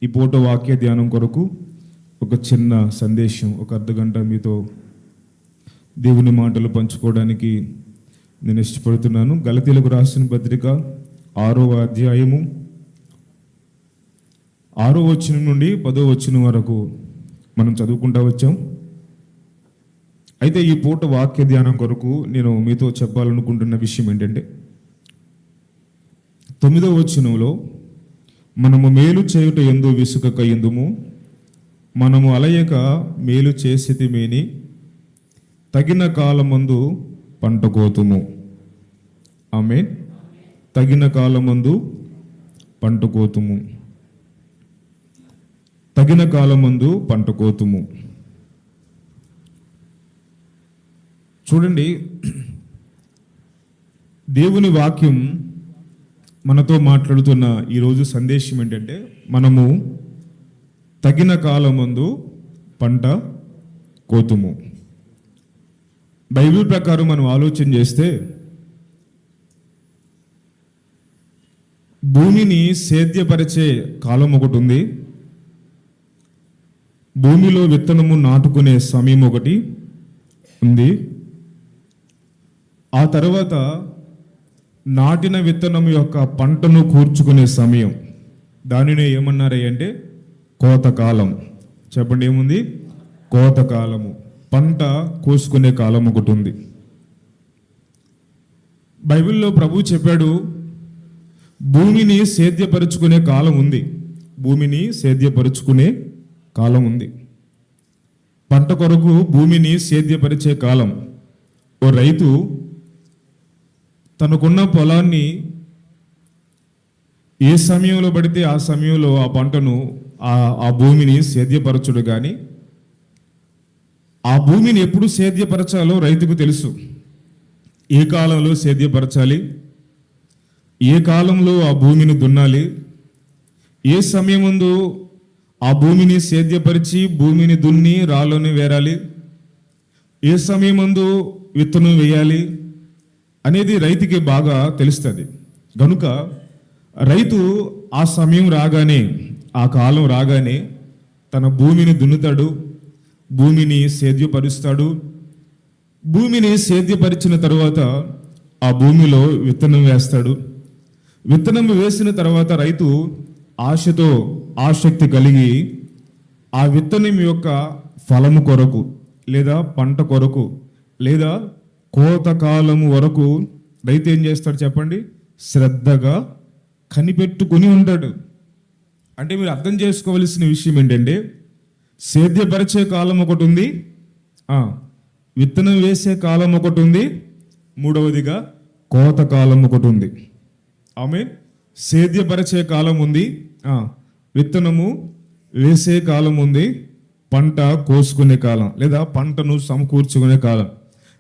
ఈ పూట వాక్య ధ్యానం కొరకు ఒక చిన్న సందేశం, ఒక అర్ధగంట మీతో దేవుని మాటలు పంచుకోవడానికి నేను ఇష్టపడుతున్నాను. గలతీలకు రాసిన పత్రిక 6వ అధ్యాయము 6వ వచనం నుండి 10వ వచనం వరకు మనం చదువుకుంటూ వచ్చాం. అయితే ఈ పూట వాక్య ధ్యానం కొరకు నేను మీతో చెప్పాలనుకుంటున్న విషయం ఏంటంటే, 9వ వచనంలో మనము మేలు చేయుట యందు విసుకక యందుము, మనము అలయక మేలు చేసితిమేని, తగిన కాలమందు పంట కోతుము. ఆమేన్. తగిన కాలమందు పంట కోతుము. తగిన కాలమందు పంట కోతుము. చూడండి, దేవుని వాక్యం మనతో మాట్లాడుతున్న ఈరోజు సందేశం ఏంటంటే, మనము తగిన కాలమందు పంట కోతుము. బైబిల్ ప్రకారం మనం ఆలోచన చేస్తే, భూమిని సేద్యపరిచే కాలం ఒకటి ఉంది, భూమిలో విత్తనము నాటుకునే సమయం ఒకటి ఉంది, ఆ తర్వాత నాటిన విత్తనం యొక్క పంటను కూర్చుకునే సమయం, దానినే ఏమన్నారే అంటే కోతకాలం. చెప్పండి, ఏముంది? కోతకాలము. పంట కోసుకునే కాలం ఒకటి ఉంది. బైబిల్లో ప్రభు చెప్పాడు, భూమిని సేద్యపరుచుకునే కాలం ఉంది. భూమిని సేద్యపరుచుకునే కాలం ఉంది. పంట కొరకు భూమిని సేద్యపరిచే కాలం. ఓ రైతు తనకున్న పొలాన్ని ఏ సమయంలో పడితే ఆ సమయంలో ఆ పంటను ఆ భూమిని సేద్యపరచుడు, కానీ ఆ భూమిని ఎప్పుడు సేద్యపరచాలో రైతుకు తెలుసు. ఏ కాలంలో సేద్యపరచాలి, ఏ కాలంలో ఆ భూమిని దున్నాలి, ఏ సమయం ముందు ఆ భూమిని సేద్యపరిచి భూమిని దున్ని రాళ్ళని వేరాలి, ఏ సమయం ముందు విత్తనం వేయాలి అనేది రైతుకి బాగా తెలుస్తుంది. కనుక రైతు ఆ సమయం రాగానే, ఆ కాలం రాగానే తన భూమిని దున్నుతాడు, భూమిని సేద్యపరుస్తాడు. భూమిని సేద్యపరిచిన తర్వాత ఆ భూమిలో విత్తనం వేస్తాడు. విత్తనం వేసిన తర్వాత రైతు ఆశతో, ఆసక్తి కలిగి ఆ విత్తనం యొక్క ఫలము కొరకు, లేదా పంట కొరకు, లేదా కోతకాలము వరకు రైతు ఏం చేస్తాడు చెప్పండి? శ్రద్ధగా కనిపెట్టుకుని ఉంటాడు. అంటే మీరు అర్థం చేసుకోవలసిన విషయం ఏంటంటే, సేద్యపరిచే కాలం ఒకటి ఉంది, విత్తనం వేసే కాలం ఒకటి ఉంది, మూడవదిగా కోతకాలం ఒకటి ఉంది. ఆమె సేద్యపరిచే కాలం ఉంది, విత్తనము వేసే కాలం ఉంది, పంట కోసుకునే కాలం లేదా పంటను సమకూర్చుకునే కాలం,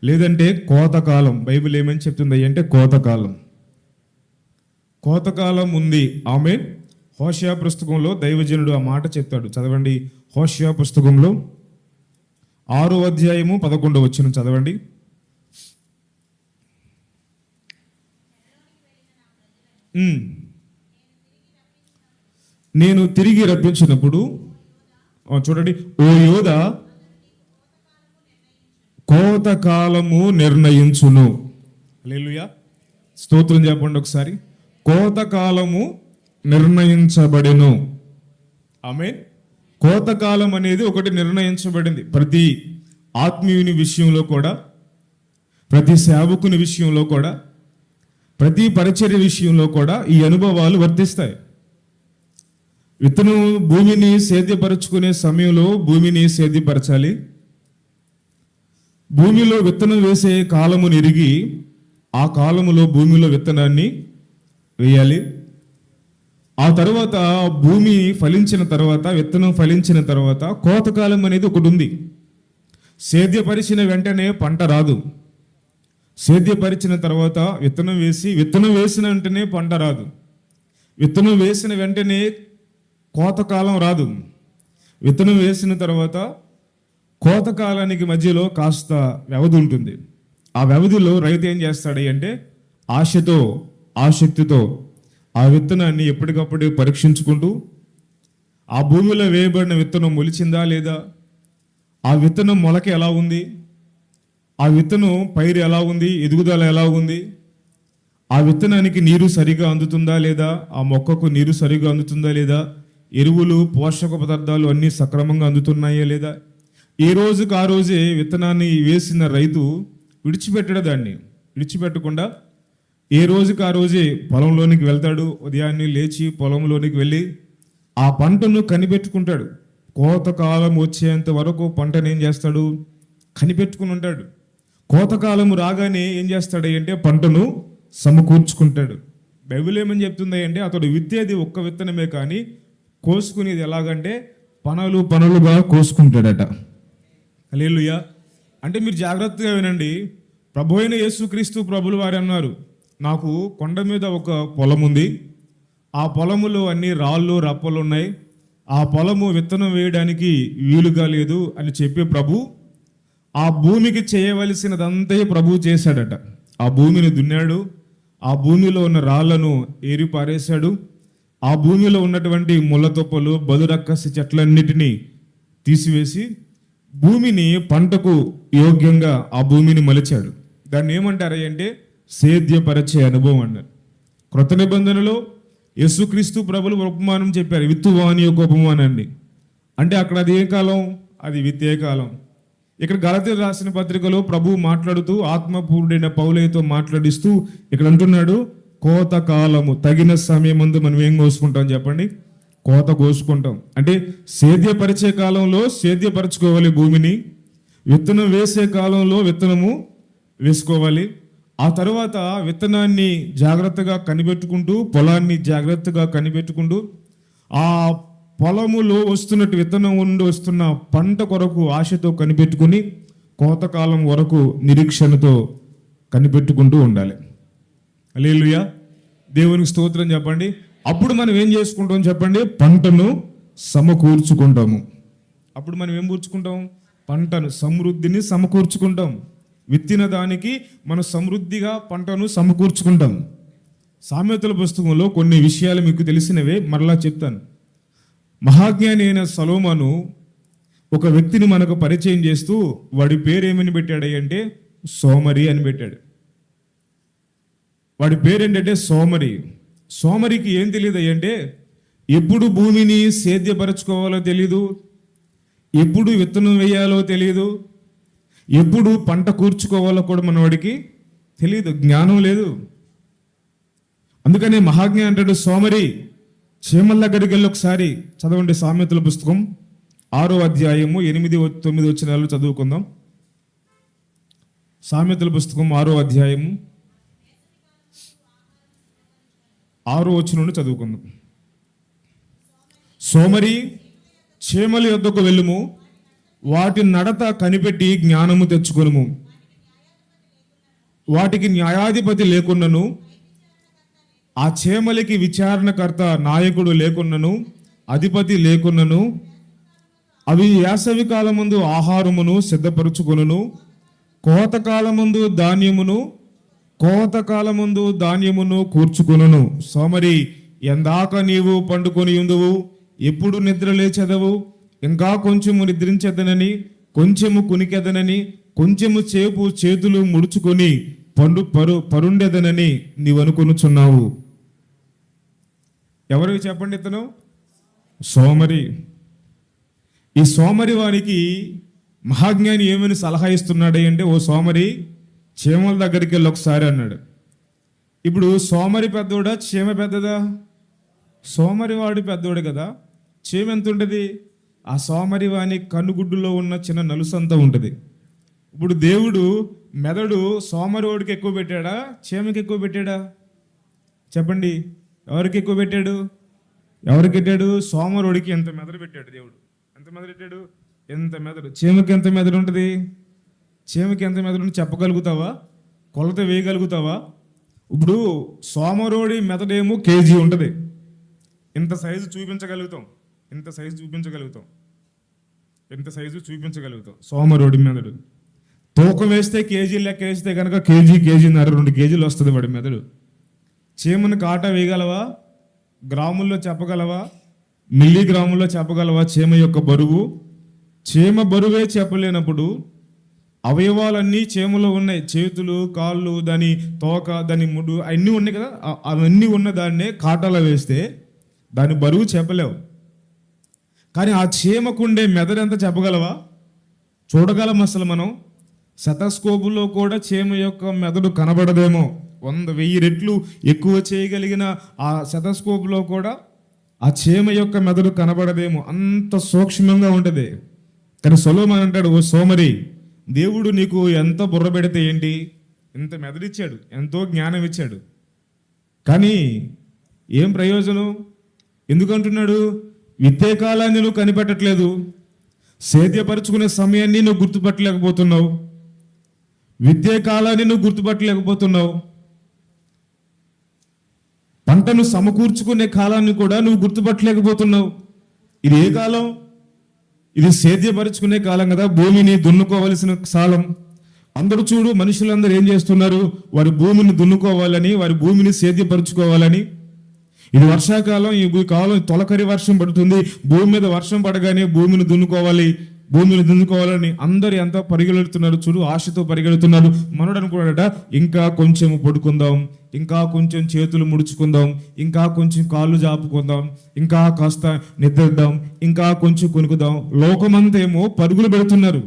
లేదంటే కోతకాలం. బైబిల్ ఏమని చెప్తుంది అంటే కోతకాలం. కోతకాలం ఉంది. ఆమె హోషేయ పుస్తకంలో దైవజనుడు ఆ మాట చెప్తాడు. చదవండి, హోషేయ పుస్తకంలో 6వ అధ్యాయము 11వ వచనం చదవండి. నేను తిరిగి రప్పించినప్పుడు, చూడండి, ఓ యోధా కోతకాలము నిర్ణయించును. హల్లెలూయా, స్తోత్రం చెప్పండి ఒకసారి. కోతకాలము నిర్ణయించబడెను. ఆమేన్. కోతకాలం అనేది ఒకటి నిర్ణయించబడింది. ప్రతి ఆత్మీయుని విషయంలో కూడా, ప్రతి సేవకుని విషయంలో కూడా, ప్రతి పరిచర్య విషయంలో కూడా ఈ అనుభవాలు వర్తిస్తాయి. విత్తనం భూమిని సేద్యపరచుకునే సమయంలో భూమిని సేద్యపరచాలి. భూమిలో విత్తనం వేసే కాలమును ఎరిగి ఆ కాలములో భూమిలో విత్తనాన్ని వేయాలి. ఆ తర్వాత భూమి ఫలించిన తర్వాత, విత్తనం ఫలించిన తర్వాత కోతకాలం అనేది ఒకటి ఉంది. సేద్యపరిచిన వెంటనే పంట రాదు. సేద్యపరిచిన తర్వాత విత్తనం వేసిన వెంటనే పంట రాదు. విత్తనం వేసిన వెంటనే కోతకాలం రాదు. విత్తనం వేసిన తర్వాత కోతకాలానికి మధ్యలో కాస్త వ్యవధి ఉంటుంది. ఆ వ్యవధిలో రైతు ఏం చేస్తాడు అంటే ఆశతో, ఆసక్తితో ఆ విత్తనాన్ని ఎప్పటికప్పుడు పరీక్షించుకుంటూ ఆ భూమిలో వేయబడిన విత్తనం మొలిచిందా లేదా, ఆ విత్తనం మొలక ఎలా ఉంది, ఆ విత్తనం పైరు ఎలా ఉంది, ఎదుగుదల ఎలా ఉంది, ఆ విత్తనానికి నీరు సరిగా అందుతుందా లేదా, ఆ మొక్కకు నీరు సరిగా అందుతుందా లేదా, ఎరువులు పోషక పదార్థాలు అన్నీ సక్రమంగా అందుతున్నాయా లేదా. ఏ రోజుకు ఆ రోజే విత్తనాన్ని వేసిన రైతు విడిచిపెట్టడు, దాన్ని విడిచిపెట్టకుండా ఏ రోజుకు ఆ రోజే పొలంలోనికి వెళ్తాడు. ఉదయాన్నే లేచి పొలంలోనికి వెళ్ళి ఆ పంటను కనిపెట్టుకుంటాడు. కోతకాలం వచ్చేంత వరకు పంటను ఏం చేస్తాడు, కనిపెట్టుకుని ఉంటాడు. కోతకాలం రాగానే ఏం చేస్తాడు అంటే పంటను సమకూర్చుకుంటాడు. బైబిల్ ఏమని చెప్తుంది అంటే అతడు విత్తేది ఒక్క విత్తనమే కానీ కోసుకునేది ఎలాగంటే పనులుగా కోసుకుంటాడట. హల్లెలూయా. అంటే మీరు జాగ్రత్తగా వినండి. ప్రభు అయిన యేసుక్రీస్తు ప్రభులు వారు అన్నారు, నాకు కొండ మీద ఒక పొలం ఉంది, ఆ పొలములో అన్ని రాళ్ళు రప్పలు ఉన్నాయి, ఆ పొలము విత్తనం వేయడానికి వీలుగా లేదు అని చెప్పి ప్రభు ఆ భూమికి చేయవలసినదంతా ప్రభు చేశాడట. ఆ భూమిని దున్నాడు, ఆ భూమిలో ఉన్న రాళ్లను ఏరి పారేశాడు, ఆ భూమిలో ఉన్నటువంటి ముళ్ళతొప్పలు బదురక్కసి చెట్లన్నిటినీ తీసివేసి భూమిని పంటకు యోగ్యంగా ఆ భూమిని మలిచాడు. దాన్ని ఏమంటారు అంటే సేద్యపరచే అనుభవం అన్నారు. క్రొత్త నిబంధనలో యేసుక్రీస్తు ప్రభులు ఉపమానం చెప్పారు, విత్తువాని యొక్క ఉపమానాన్ని. అంటే అక్కడ అది ఏ కాలం, అది విత్తే కాలం. ఇక్కడ గలతీయులకు రాసిన పత్రికలో ప్రభు మాట్లాడుతూ ఆత్మపూర్ణుడైన పౌలతో మాట్లాడిస్తూ ఇక్కడ అంటున్నాడు, కోత కాలము తగిన సమయం ముందు మనం ఏం కోసుకుంటాం చెప్పండి, కోత కోసుకుంటాం. అంటే సేద్యపరిచే కాలంలో సేద్యపరచుకోవాలి భూమిని, విత్తనం వేసే కాలంలో విత్తనము వేసుకోవాలి. ఆ తర్వాత విత్తనాన్ని జాగ్రత్తగా కనిపెట్టుకుంటూ, పొలాన్ని జాగ్రత్తగా కనిపెట్టుకుంటూ, ఆ పొలములో వస్తున్నట్టు విత్తనం నుండి వస్తున్న పంట కొరకు ఆశతో కనిపెట్టుకుని కోతకాలం వరకు నిరీక్షణతో కనిపెట్టుకుంటూ ఉండాలి. హల్లెలూయా. దేవునికి స్తోత్రం చెప్పండి. అప్పుడు మనం ఏం చేసుకుంటాం చెప్పండి, పంటను సమకూర్చుకుంటాము. అప్పుడు మనం ఏం కూర్చుకుంటాం, పంటను సమృద్ధిని సమకూర్చుకుంటాం. విత్తిన దానికి మనం సమృద్ధిగా పంటను సమకూర్చుకుంటాం. సామెతల పుస్తకంలో కొన్ని విషయాలు మీకు తెలిసినవే మరలా చెప్తాను. మహాజ్ఞాని అయిన సొలొమోను ఒక వ్యక్తిని మనకు పరిచయం చేస్తూ వాడి పేరు ఏమని పెట్టాడు అంటే సోమరి అని పెట్టాడు. వాడి పేరు ఏంటంటే సోమరి. సోమరికి ఏం తెలియదు అంటే ఎప్పుడు భూమిని సేద్యపరచుకోవాలో తెలీదు, ఎప్పుడు విత్తనం వేయాలో తెలియదు, ఎప్పుడు పంట కూర్చుకోవాలో కూడా మనవాడికి తెలియదు, జ్ఞానం లేదు. అందుకనే మహాజ్ఞాని అంటాడు, సోమరి చీమల దగ్గరికి వెళ్ళి ఒకసారి చదవండి. సామెతల పుస్తకం 6వ అధ్యాయము 8-9 వచనాలు చదువుకుందాం. సామెతల పుస్తకం 6వ అధ్యాయము 6వ వచనం నుండి చదువుకుందాం. సోమరి, చీమల యొద్దకు వెళ్ళుము, వాటి నడత కనిపెట్టి జ్ఞానము తెచ్చుకొనుము. వాటికి న్యాయాధిపతి లేకున్నను, ఆ చీమలకి విచారణకర్త నాయకుడు లేకున్నను, అధిపతి లేకున్నను, అవి వేసవి కాలమందు ఆహారమును సిద్ధపరచుకొనును, కోతకాలమందు ధాన్యమును కూర్చుకొనును. సోమరి, ఎందాక నీవు పండుకొని ఉందువు, ఎప్పుడు నిద్ర లేచెదవు, ఇంకా కొంచెము నిద్రించెదనని, కొంచెము కునికెదనని, కొంచెము చేపు చేతులు ముడుచుకొని పరుండెదనని నీవు అనుకొనుచున్నావు. ఎవరికి చెప్పండి, ఇతను సోమరి. ఈ సోమరి వారికి మహాజ్ఞాని ఏమని సలహా ఇస్తున్నాడు అంటే, ఓ సోమరి, చీమల దగ్గరికి వెళ్ళి ఒకసారి అన్నాడు. ఇప్పుడు సోమరి పెద్దోడా, చీమ పెద్దదా? సోమరి వాడు పెద్దోడు కదా. చీమ ఎంత ఉంటుంది? ఆ సోమరి వాని కన్నుగుడ్డులో ఉన్న చిన్న నలుసంతా ఉంటుంది. ఇప్పుడు దేవుడు మెదడు సోమరి వాడికి ఎక్కువ పెట్టాడా, చీమకి ఎక్కువ పెట్టాడా? చెప్పండి, ఎవరికి ఎక్కువ పెట్టాడు? ఎవరికి పెట్టాడు? సోమరుడికి ఎంత మెదడు పెట్టాడు దేవుడు. ఎంత మెదడు పెట్టాడు? ఎంత మెదడు. చీమకి ఎంత మెదడు ఉంటుంది? చీమకి ఎంత మెదడు ఉంటుంది చెప్పగలుగుతావా? కొలత వేయగలుగుతావా? ఇప్పుడు సోమరోడి మెదడేమో కేజీ ఉంటుంది. ఇంత సైజు చూపించగలుగుతాం, ఇంత సైజు చూపించగలుగుతాం సోమరోడి మెదడు. తూకం వేస్తే కేజీ లెక్క వేస్తే కనుక కేజీన్నర 2 కేజీలు వస్తుంది వాడి మెదడు. చీమను కాటా వేయగలవా? గ్రాముల్లో చెప్పగలవా? మిల్లీగ్రాములో చెప్పగలవా చీమ యొక్క బరువు? చీమ బరువే చెప్పలేనప్పుడు అవయవాలన్నీ చీమలో ఉన్నాయి. చేతులు, కాళ్ళు, దాని తోక, దాని ముడు అన్నీ ఉన్నాయి కదా. అవన్నీ ఉన్న దాన్నే కాటాలో వేస్తే దాని బరువు చెప్పలేవు. కానీ ఆ చీమకుండే మెదడు ఎంత చెప్పగలవా? చూడగలం అసలు మనం శతస్కోపులో కూడా చీమ యొక్క మెదడు కనబడదేమో. 100,000 రెట్లు ఎక్కువ చేయగలిగిన ఆ శతస్కోపులో కూడా ఆ చీమ యొక్క మెదడు కనబడదేమో, అంత సూక్ష్మంగా ఉంటుంది. కానీ సొలొమోను అంటాడు, ఓ సోమరి, దేవుడు నీకు ఎంత బుర్ర పెడితే ఏంటి, ఎంత మెదడిచ్చాడు, ఎంతో జ్ఞానం ఇచ్చాడు, కానీ ఏం ప్రయోజనం? ఎందుకంటున్నాడు? విత్తే కాలాన్ని నువ్వు కనిపెట్టట్లేదు, సేద్యపరుచుకునే సమయాన్ని నువ్వు గుర్తుపట్టలేకపోతున్నావు, విత్తే కాలాన్ని నువ్వు గుర్తుపట్టలేకపోతున్నావు, పంటను సమకూర్చుకునే కాలాన్ని కూడా నువ్వు గుర్తుపట్టలేకపోతున్నావు. ఇది ఏ కాలం? ఇది సేద్యపరుచుకునే కాలం కదా, భూమిని దున్నుకోవలసిన కాలం. అందరూ చూడు, మనుషులందరూ ఏం చేస్తున్నారు? వారి భూమిని దున్నుకోవాలని, వారి భూమిని సేద్యపరుచుకోవాలని. ఇది వర్షాకాలం, ఈ కాలం తొలకరి వర్షం పడుతుంది, భూమి మీద వర్షం పడగానే భూమిని దున్నుకోవాలని అందరు ఎంత పరిగెడుతున్నారు చూడు, ఆశతో పరిగెడుతున్నారు. మనోడు అనుకున్నాడట, ఇంకా కొంచెం పడుకుందాం, ఇంకా కొంచెం చేతులు ముడుచుకుందాం, ఇంకా కొంచెం కాళ్ళు జాపుకుందాం, ఇంకా కాస్త నిద్రద్దాం, ఇంకా కొంచెం కొనుక్కుదాం. లోకమంతా ఏమో పరుగులు పెడుతున్నారు,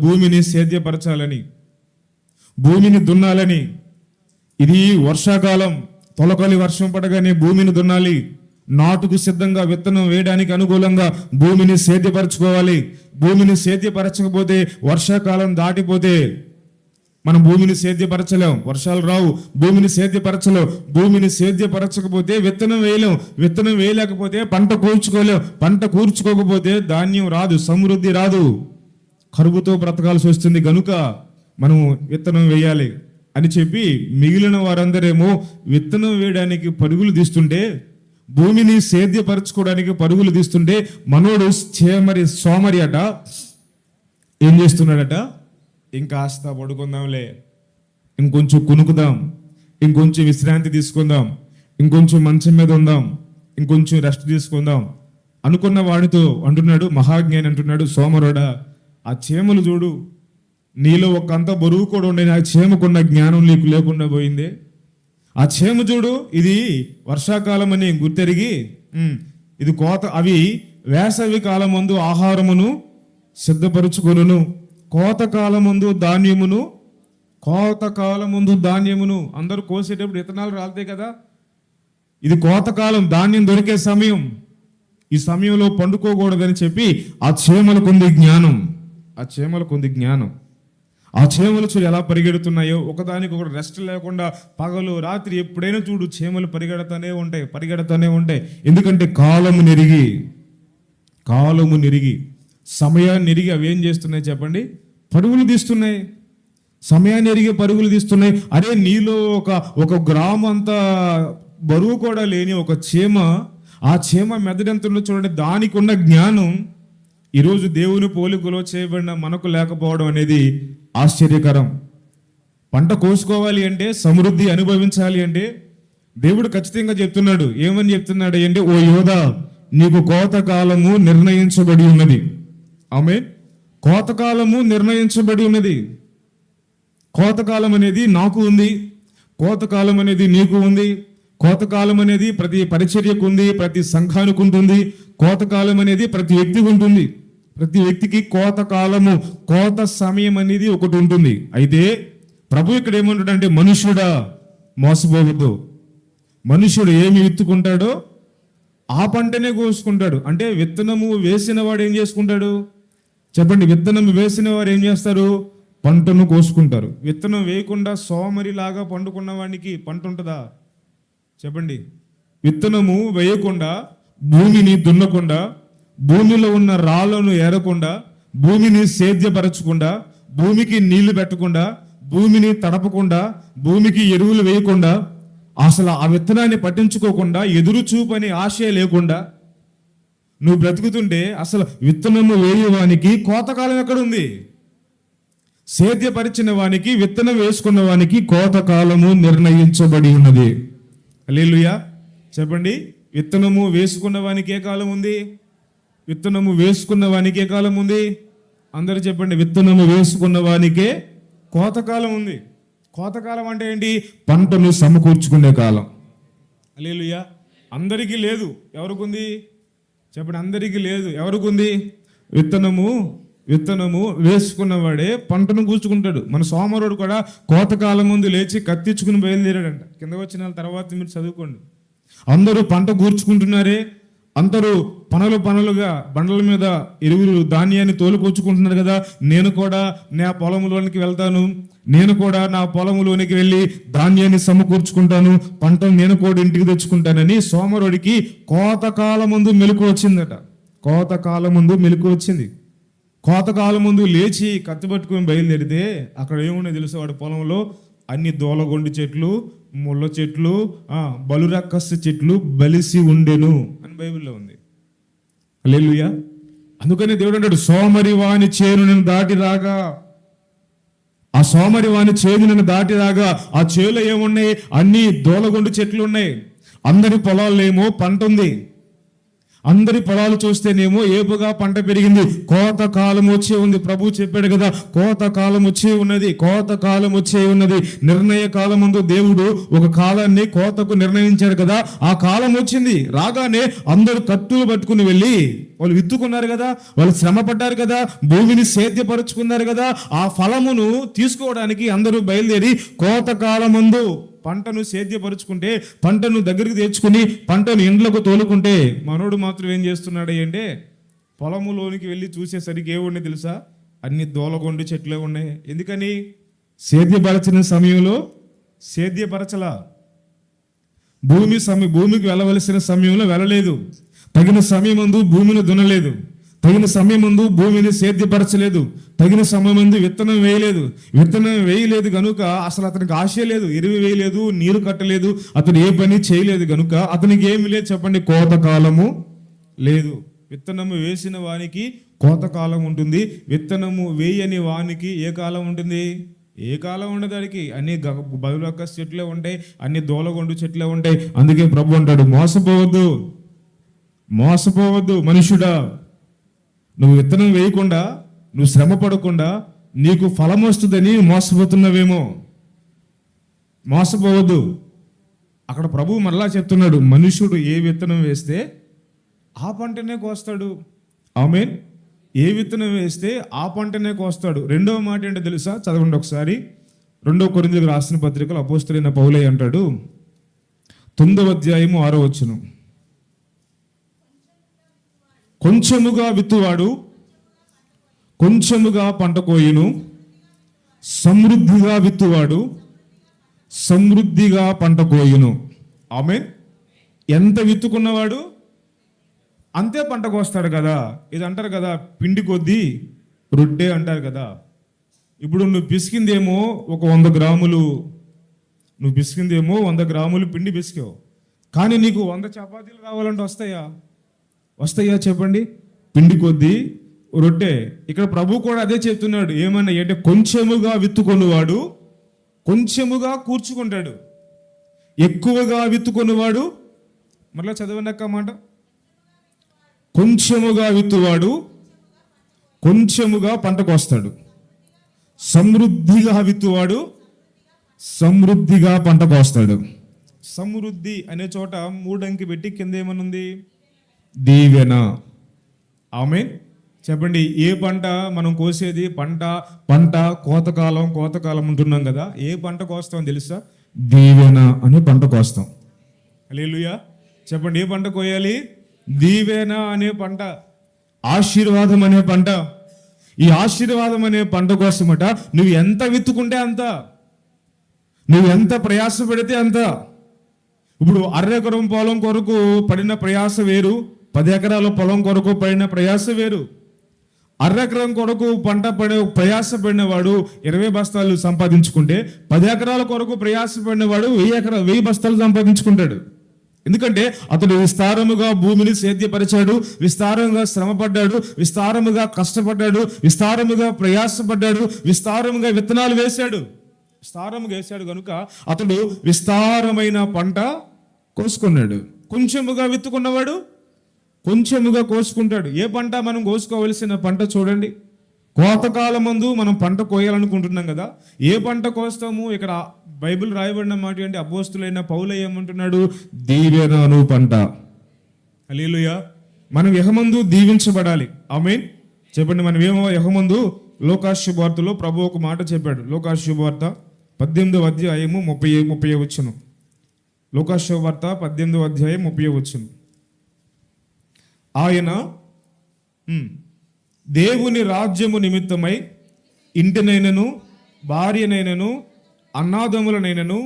భూమిని సేద్యపరచాలని, భూమిని దున్నాలని. ఇది వర్షాకాలం, తొలకలి వర్షం పడగానే భూమిని దున్నాలి, నాటుకు సిద్ధంగా విత్తనం వేయడానికి అనుకూలంగా భూమిని సేద్యపరచుకోవాలి. భూమిని సేద్యపరచకపోతే, వర్షాకాలం దాటిపోతే మనం భూమిని సేద్యపరచలేం, వర్షాలు రావు, భూమిని సేద్యపరచలేం. భూమిని సేద్యపరచకపోతే విత్తనం వేయలేం, విత్తనం వేయలేకపోతే పంట కూర్చుకోలేం, పంట కూర్చుకోకపోతే ధాన్యం రాదు, సమృద్ధి రాదు, కరువుతో బ్రతకాల్సి వస్తుంది. గనుక మనం విత్తనం వేయాలి అని చెప్పి మిగిలిన వారందరేమో విత్తనం వేయడానికి పరుగులు తీస్తుంటే, భూమిని సేద్యపరచుకోవడానికి పరుగులు తీస్తుంటే, మనోడు సోమరి అట ఏం చేస్తున్నాడట? ఇంకాస్త పడుకుందాంలే, ఇంకొంచెం కునుకుదాం, ఇంకొంచెం విశ్రాంతి తీసుకుందాం, ఇంకొంచెం మంచం మీద ఉందాం, ఇంకొంచెం రెస్ట్ తీసుకుందాం అనుకున్న వాడితో అంటున్నాడు, మహాజ్ఞాని అంటున్నాడు, సోమరుడా, ఆ చీమలు చూడు, నీలో ఒకంత బరువు కూడా ఉండే, ఆ చీమకున్న జ్ఞానం నీకు లేకుండా పోయింది. ఆ చీమ చూడు, ఇది వర్షాకాలం అని గుర్తెరిగి ఇది కోత, అవి వేసవి కాలం ముందు ఆహారమును సిద్ధపరుచుకొనును, కోతకాలం ముందు ధాన్యమును. అందరూ కోసేటప్పుడు విత్తనాలు రాలుతాయి కదా, ఇది కోతకాలం, ధాన్యం దొరికే సమయం. ఈ సమయంలో పండుకోకూడదని చెప్పి ఆ చీమలకుంది జ్ఞానం. ఆ చీమలు చూడు ఎలా పరిగెడుతున్నాయో, ఒకదానికి ఒకటి రెస్ట్ లేకుండా పగలు రాత్రి ఎప్పుడైనా చూడు చీమలు పరిగెడతానే ఉంటాయి. ఎందుకంటే కాలము నెరిగి సమయాన్ని ఎరిగి అవి ఏం చేస్తున్నాయి చెప్పండి? పరుగులు తీస్తున్నాయి, సమయాన్ని ఎరిగి పరుగులు తీస్తున్నాయి. అరే, నీలో ఒక గ్రాము అంత బరువు కూడా లేని ఒక చీమ, ఆ చీమ మెదడంతుల్లో చూడండి, దానికి ఉన్న జ్ఞానం ఈరోజు దేవుని పోలికలో చేయబడిన మనకు లేకపోవడం అనేది ఆశ్చర్యకరం. పంట కోసుకోవాలి అంటే, సమృద్ధి అనుభవించాలి అంటే దేవుడు ఖచ్చితంగా చెప్తున్నాడు. ఏమని చెప్తున్నాడు అంటే, ఓ యోధా, నీకు కోతకాలము నిర్ణయించబడి ఉన్నది. ఆమేన్. కోతకాలము నిర్ణయించబడి ఉన్నది. కోతకాలం అనేది నాకు ఉంది, కోతకాలం అనేది నీకు ఉంది, కోతకాలం అనేది ప్రతి పరిచర్యకు ఉంది, ప్రతి సంఘానికి ఉంటుంది, కోతకాలం అనేది ప్రతి వ్యక్తికి ఉంటుంది. ప్రతి వ్యక్తికి కోతకాలము, కోత సమయం అనేది ఒకటి ఉంటుంది. అయితే ప్రభు ఇక్కడ ఏమంటాడంటే, మనుష్యుడా మోసపోవద్దు. మనుష్యుడు ఏమి విత్తుకుంటాడో ఆ పంటనే కోసుకుంటాడు. అంటే విత్తనము వేసిన వాడు ఏం చేసుకుంటాడు చెప్పండి? విత్తనం వేసిన వారు ఏం చేస్తారు? పంటను కోసుకుంటారు. విత్తనం వేయకుండా సోమరిలాగా పండుకున్న వాడికి పంట ఉంటుందా చెప్పండి? విత్తనము వేయకుండా, భూమిని దున్నకుండా, భూమిలో ఉన్న రాళ్లను ఏరకుండా, భూమిని సేద్యపరచకుండా, భూమికి నీళ్లు పెట్టకుండా, భూమిని తడపకుండా, భూమికి ఎరువులు వేయకుండా, అసలు ఆ విత్తనాన్ని పట్టించుకోకుండా, ఎదురు చూపని ఆశ లేకుండా నువ్వు బ్రతుకుతుంటే అసలు విత్తనము వేయవానికి కోతకాలం ఎక్కడుంది? సేద్యపరిచిన వానికి, విత్తనం వేసుకున్న వానికి కోతకాలము నిర్ణయించబడి ఉన్నది. హల్లెలూయా చెప్పండి, విత్తనము వేసుకున్న వానికి ఏ కాలం ఉంది? విత్తనము వేసుకున్న వానికి ఏ కాలం ఉంది? అందరూ చెప్పండి, విత్తనము వేసుకున్న వానికే కోతకాలం ఉంది. కోతకాలం అంటే ఏంటి? పంటను సమకూర్చుకునే కాలం. హల్లెలూయా. అందరికీ లేదు, ఎవరికి ఉంది? చెప్పండి, అందరికీ లేదు, ఎవరికి ఉంది? విత్తనము వేసుకున్నవాడే పంటను కూర్చుకుంటాడు. మన సోమరుడు కూడా కోతకాలం ముందు లేచి కత్తిచ్చుకుని బయలుదేరాడంట. కింద వచ్చిన తర్వాత మీరు చదువుకోండి. అందరూ పంట కూర్చుకుంటున్నారే, అందరూ పనులుగా బండల మీద ఎరువులు ధాన్యాన్ని తోలుకొచ్చుకుంటున్నారు కదా. నేను కూడా నా పొలంలోనికి వెళ్తాను, నేను కూడా నా పొలంలోనికి వెళ్ళి ధాన్యాన్ని సమకూర్చుకుంటాను, పంటను నేను కూడా ఇంటికి తెచ్చుకుంటానని సోమరుడికి కోతకాలం ముందు మెలకు వచ్చిందట. కోతకాలం ముందు మెలకు వచ్చింది. కోతకాలం ముందు లేచి కత్తి పట్టుకుని బయలుదేరితే అక్కడ ఏముండే తెలుసు? వాడి పొలంలో అన్ని దోలగొండి చెట్లు, ముళ్ళ చెట్లు, బలురక్కస్సు చెట్లు బలిసి ఉండెను అని బైబిల్లో ఉంది. హల్లెలూయా. అందుకని దేవుడు అంటాడు, సోమరి వాని చేను నేను దాటి రాగా. ఆ సోమరి వాని చేను నేను దాటి రాగా ఆ చేలో ఏమున్నాయి? అన్ని దోలగొండి చెట్లు ఉన్నాయి. అందరి పొలాల్లో ఏమో పంట ఉంది. అందరి పొలాలు చూస్తేనేమో ఏపుగా పంట పెరిగింది. కోత కాలం వచ్చే ఉంది. ప్రభు చెప్పాడు కదా, కోత కాలం వచ్చే ఉన్నది, కోత కాలం వచ్చే ఉన్నది. నిర్ణయ కాలం ముందు దేవుడు ఒక కాలాన్ని కోతకు నిర్ణయించాడు కదా. ఆ కాలం వచ్చింది. రాగానే అందరూ కత్తులు పట్టుకుని వెళ్ళి వాళ్ళు విత్తుకున్నారు కదా, వాళ్ళు శ్రమ పడ్డారు కదా, భూమిని సేద్యపరుచుకున్నారు కదా. ఆ ఫలమును తీసుకోవడానికి అందరూ బయలుదేరి కోత కాలం ముందు పంటను సేద్యపరుచుకుంటే, పంటను దగ్గరికి తెచ్చుకుని పంటను ఇండ్లకు తోలుకుంటే, మనోడు మాత్రం ఏం చేస్తున్నాడు అంటే పొలములోనికి వెళ్ళి చూసేసరికి ఏముండే తెలుసా? అన్ని దోలగొండి చెట్లే ఉన్నాయి. ఎందుకని? సేద్యపరచిన సమయంలో సేద్యపరచలా. భూమికి వెళ్ళవలసిన సమయంలో వెళ్ళలేదు. తగిన సమయం ముందు భూమిని దున్నలేదు. తగిన సమయం ముందు భూమిని సేద్యపరచలేదు. తగిన సమయం ముందు విత్తనం వేయలేదు కనుక అసలు అతనికి ఆశ లేదు. ఎరువు వేయలేదు, నీరు కట్టలేదు, అతను ఏ పని చేయలేదు కనుక అతనికి ఏమి లేదు. చెప్పండి, కోతకాలము లేదు. విత్తనము వేసిన వానికి కోతకాలం ఉంటుంది. విత్తనము వేయని వానికి ఏ కాలం ఉంటుంది? ఏ కాలం ఉండదు. దానికి అన్ని బలురక్క చెట్లే ఉంటాయి, అన్ని దోలగొండు చెట్లే ఉంటాయి. అందుకే ప్రభు అంటాడు, మోసపోవద్దు మనుషుడా. నువ్వు విత్తనం వేయకుండా, నువ్వు శ్రమ పడకుండా నీకు ఫలం వస్తుందని మోసపోతున్నావేమో. మోసపోవద్దు. అక్కడ ప్రభువు మరలా చెప్తున్నాడు, మనుషుడు ఏ విత్తనం వేస్తే ఆ పంటనే కోస్తాడు. ఆమేన్. ఏ విత్తనం వేస్తే ఆ పంటనే కోస్తాడు. రెండవ మాట ఏంటో తెలుసా? చదవండి ఒకసారి. 2 కొరింథీయులకు రాసిన పత్రికలో అపోస్తలుడైన పౌలు అంటాడు, 9వ అధ్యాయము 6వ వచనం, కొంచెముగా విత్తువాడు కొంచెముగా పంట కోయును, సమృద్ధిగా విత్తువాడు సమృద్ధిగా పంట కోయును. ఆమేన్. ఎంత విత్తుకున్నవాడు అంతే పంట కోస్తాడు కదా. ఇది అంటారు కదా, పిండి కొద్దీ రొట్టె అంటారు కదా. ఇప్పుడు నువ్వు పిసికిందేమో ఒక 100 గ్రాములు, నువ్వు పిసికిందేమో 100 గ్రాములు పిండి పిసికావు, కానీ నీకు 100 చపాతీలు కావాలంటే వస్తాయా చెప్పండి? పిండి కొద్దీ రొట్టె. ఇక్కడ ప్రభు కూడా అదే చెప్తున్నాడు. ఏమన్నా అంటే కొంచెముగా విత్తుకొనివాడు కొంచెముగా కూర్చుకుంటాడు, ఎక్కువగా విత్తుకొనివాడు, మరలా చదవనక్క మాట, కొంచెముగా విత్తువాడు కొంచెముగా పంటకు వస్తాడు, సమృద్ధిగా విత్తువాడు సమృద్ధిగా పంటకు వస్తాడు. సమృద్ధి అనే చోట 3 అంకె పెట్టి కింద ఏమనుంది? దీవెన. ఆమేన్. చెప్పండి, ఏ పంట మనం కోసేది? పంట కోతకాలం ఉంటున్నాం కదా. ఏ పంట కోస్తాం తెలుసా? దీవెన అనే పంట కోస్తాం. హల్లెలూయా. చెప్పండి, ఏ పంట కోయాలి? దీవెన అనే పంట, ఆశీర్వాదం అనే పంట. ఈ ఆశీర్వాదం అనే పంట కోసమట నువ్వు ఎంత విత్తుకుంటే అంత, నువ్వు ఎంత ప్రయాస పెడితే అంత. ఇప్పుడు 1/2 ఎకరం పొలం కొరకు పడిన ప్రయాస వేరు, 10 ఎకరాల పొలం కొరకు పడిన ప్రయాస వేరు. 1/2 ఎకరం కొరకు పంట ప్రయాస పడినవాడు 20 బస్తాలు సంపాదించుకుంటే, 10 ఎకరాల కొరకు ప్రయాస పడినవాడు 1000 బస్తాలు సంపాదించుకుంటాడు. ఎందుకంటే అతడు విస్తారముగా భూమిని సేద్యపరిచాడు, విస్తారంగా శ్రమపడ్డాడు, విస్తారముగా కష్టపడ్డాడు, విస్తారముగా ప్రయాసపడ్డాడు, విస్తారముగా విత్తనాలు వేశాడు కనుక అతడు విస్తారమైన పంట కోసుకున్నాడు. కొంచెముగా విత్తుకున్నవాడు కొంచెముగా కోసుకుంటాడు. ఏ పంట మనం కోసుకోవలసిన పంట చూడండి. కోతకాలం ముందు మనం పంట కోయాలనుకుంటున్నాం కదా, ఏ పంట కోస్తాము? ఇక్కడ బైబిల్ రాయబడిన మాట ఏంటి? అపోస్తులైన పౌలు ఏమంటున్నాడు? దీవెనను పంట. హల్లెలూయా. మనం యెహోమందు దీవించబడాలి. ఆమేన్. చెప్పండి, మనం ఏమో యెహోమందు. లూకాసు శుభవార్తలో ప్రభు ఒక మాట చెప్పాడు. లూకాసు శుభవార్త 18వ అధ్యాయము 30 వచనం. లూకాసు శుభవార్త 18వ అధ్యాయం 30 వచనం. ఆయన దేవుని రాజ్యము నిమిత్తమై ఇంటినైనను భార్యనైనను అన్నాదములనైనను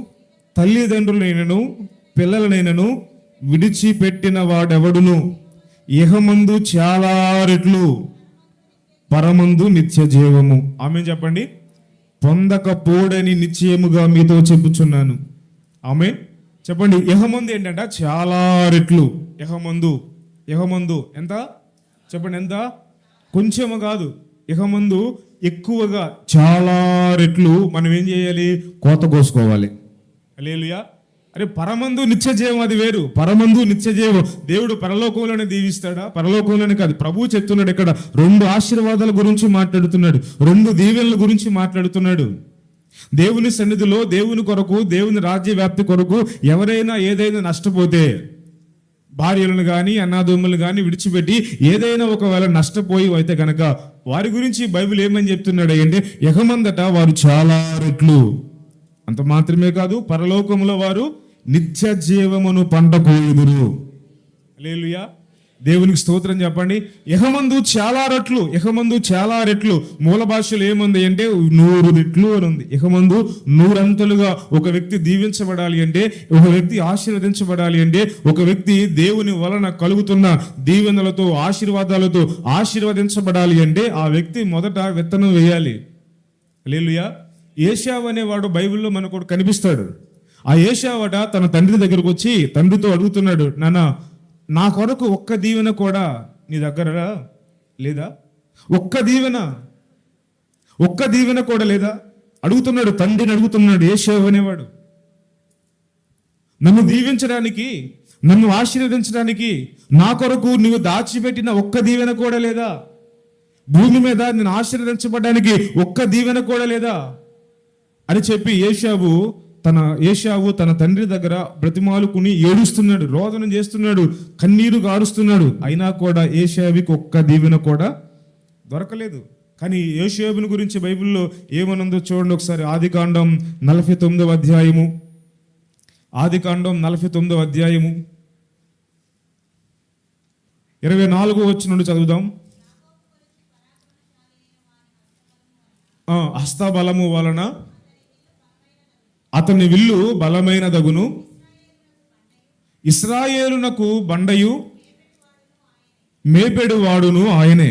తల్లిదండ్రులైనను పిల్లలనైనను విడిచిపెట్టిన వాడెవడును ఇహమందు చాలా రెట్లు పరమందు నిత్య జీవము. ఆమేన్ చెప్పండి. పొందకపోడని నిశ్చయముగా మీతో చెప్పుచున్నాను. ఆమేన్ చెప్పండి. ఇహమందు ఏంటంట? చాలా రెట్లు. ఇహమందు ఎంత? చెప్పండి, ఎంత? కొంచెము కాదు, ఇహమందు ఎక్కువగా చాలా రెట్లు మనం ఏం చేయాలి? కోత కోసుకోవాలి. హల్లెలూయా. అరే, పరమందు నిత్య జీవం అది వేరు. పరమందు నిత్య జీవం దేవుడు పరలోకంలోనే దీవిస్తాడా? పరలోకంలోనే కాదు. ప్రభు చెప్తున్నాడు ఇక్కడ 2 ఆశీర్వాదాల గురించి మాట్లాడుతున్నాడు, 2 దీవెనల గురించి మాట్లాడుతున్నాడు. దేవుని సన్నిధిలో దేవుని కొరకు, దేవుని రాజ్య వ్యాప్తి కొరకు ఎవరైనా ఏదైనా నష్టపోతే, భార్యలను కానీ అన్నాదమ్ములు కానీ విడిచిపెట్టి ఏదైనా ఒకవేళ నష్టపోయి అయితే కనుక వారి గురించి బైబిల్ ఏమని చెప్తున్నాడు అంటే, యెహోమందట వారు చాలా రెట్లు. అంత మాత్రమే కాదు, పరలోకంలో వారు నిత్య జీవమును పంట కోయుదురు. హల్లెలూయా. దేవునికి స్తోత్రం చెప్పండి. యెహోమందు చాలా రెట్లు. యెహోమందు చాలా రెట్లు మూల భాషలో ఏముంది అంటే 100 రెట్లు అని ఉంది. యెహోమందు 100 అంతలుగా ఒక వ్యక్తి దీవించబడాలి అంటే, ఒక వ్యక్తి ఆశీర్వదించబడాలి అంటే, ఒక వ్యక్తి దేవుని వలన కలుగుతున్న దీవెనలతో ఆశీర్వాదాలతో ఆశీర్వదించబడాలి అంటే ఆ వ్యక్తి మొదట విత్తనం వేయాలి. హల్లెలూయా. ఏశావు అనేవాడు బైబిల్లో మనకు కనిపిస్తాడు. ఆ ఏశావట తన తండ్రి దగ్గరకు వచ్చి తండ్రితో అడుగుతున్నాడు, నాన్న, నా కొరకు ఒక్క దీవెన కూడా నీ దగ్గర లేదా? ఒక్క దీవెన కూడా లేదా? అడుగుతున్నాడు, తండ్రిని అడుగుతున్నాడు ఏశావు అనేవాడు. నన్ను దీవించడానికి, నన్ను ఆశీర్వదించడానికి నా కొరకు నువ్వు దాచిపెట్టిన ఒక్క దీవెన కూడా లేదా? భూమి మీద నేను ఆశీర్వదించబడడానికి ఒక్క దీవెన కూడా లేదా అని చెప్పి ఏశావు తన తండ్రి దగ్గర బ్రతిమాలుకుని ఏడుస్తున్నాడు, రోదన చేస్తున్నాడు, కన్నీరు గారుస్తున్నాడు. అయినా కూడా ఏశావుకి ఒక్క దీవెన కూడా దొరకలేదు. కానీ యోసేపుని గురించి బైబిల్లో ఏమనుందో చూడండి ఒకసారి. ఆదికాండం 49వ అధ్యాయము. ఆదికాండం 49వ అధ్యాయము 24వ వచనం నుండి చదువుదాం. హస్తబలము వలన అతని విల్లు బలమైనదగును, ఇశ్రాయేలునకు బండయు మేపెడు వాడును ఆయనే.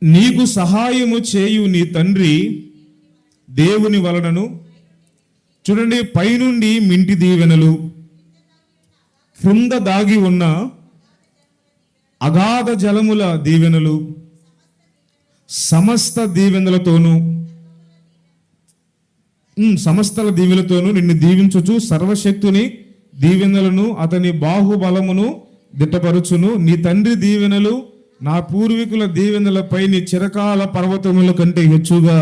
నీకు సహాయము చేయు నీ తండ్రి దేవుని వలనను. చూడండి, పైనుండి మింటి దీవెనలు, క్రింద దాగి ఉన్న అగాధ జలముల దీవెనలు, సమస్త దీవెనలతోనూ సమస్తల దీవెనలతోనూ నిన్ను దీవించుచు సర్వశక్తుని దీవెనలను అతని బాహుబలమును దిట్టపరుచును. నీ తండ్రి దీవెనలు నా పూర్వీకుల దీవెనలపై నీ చిరకాల పర్వతముల కంటే హెచ్చుగా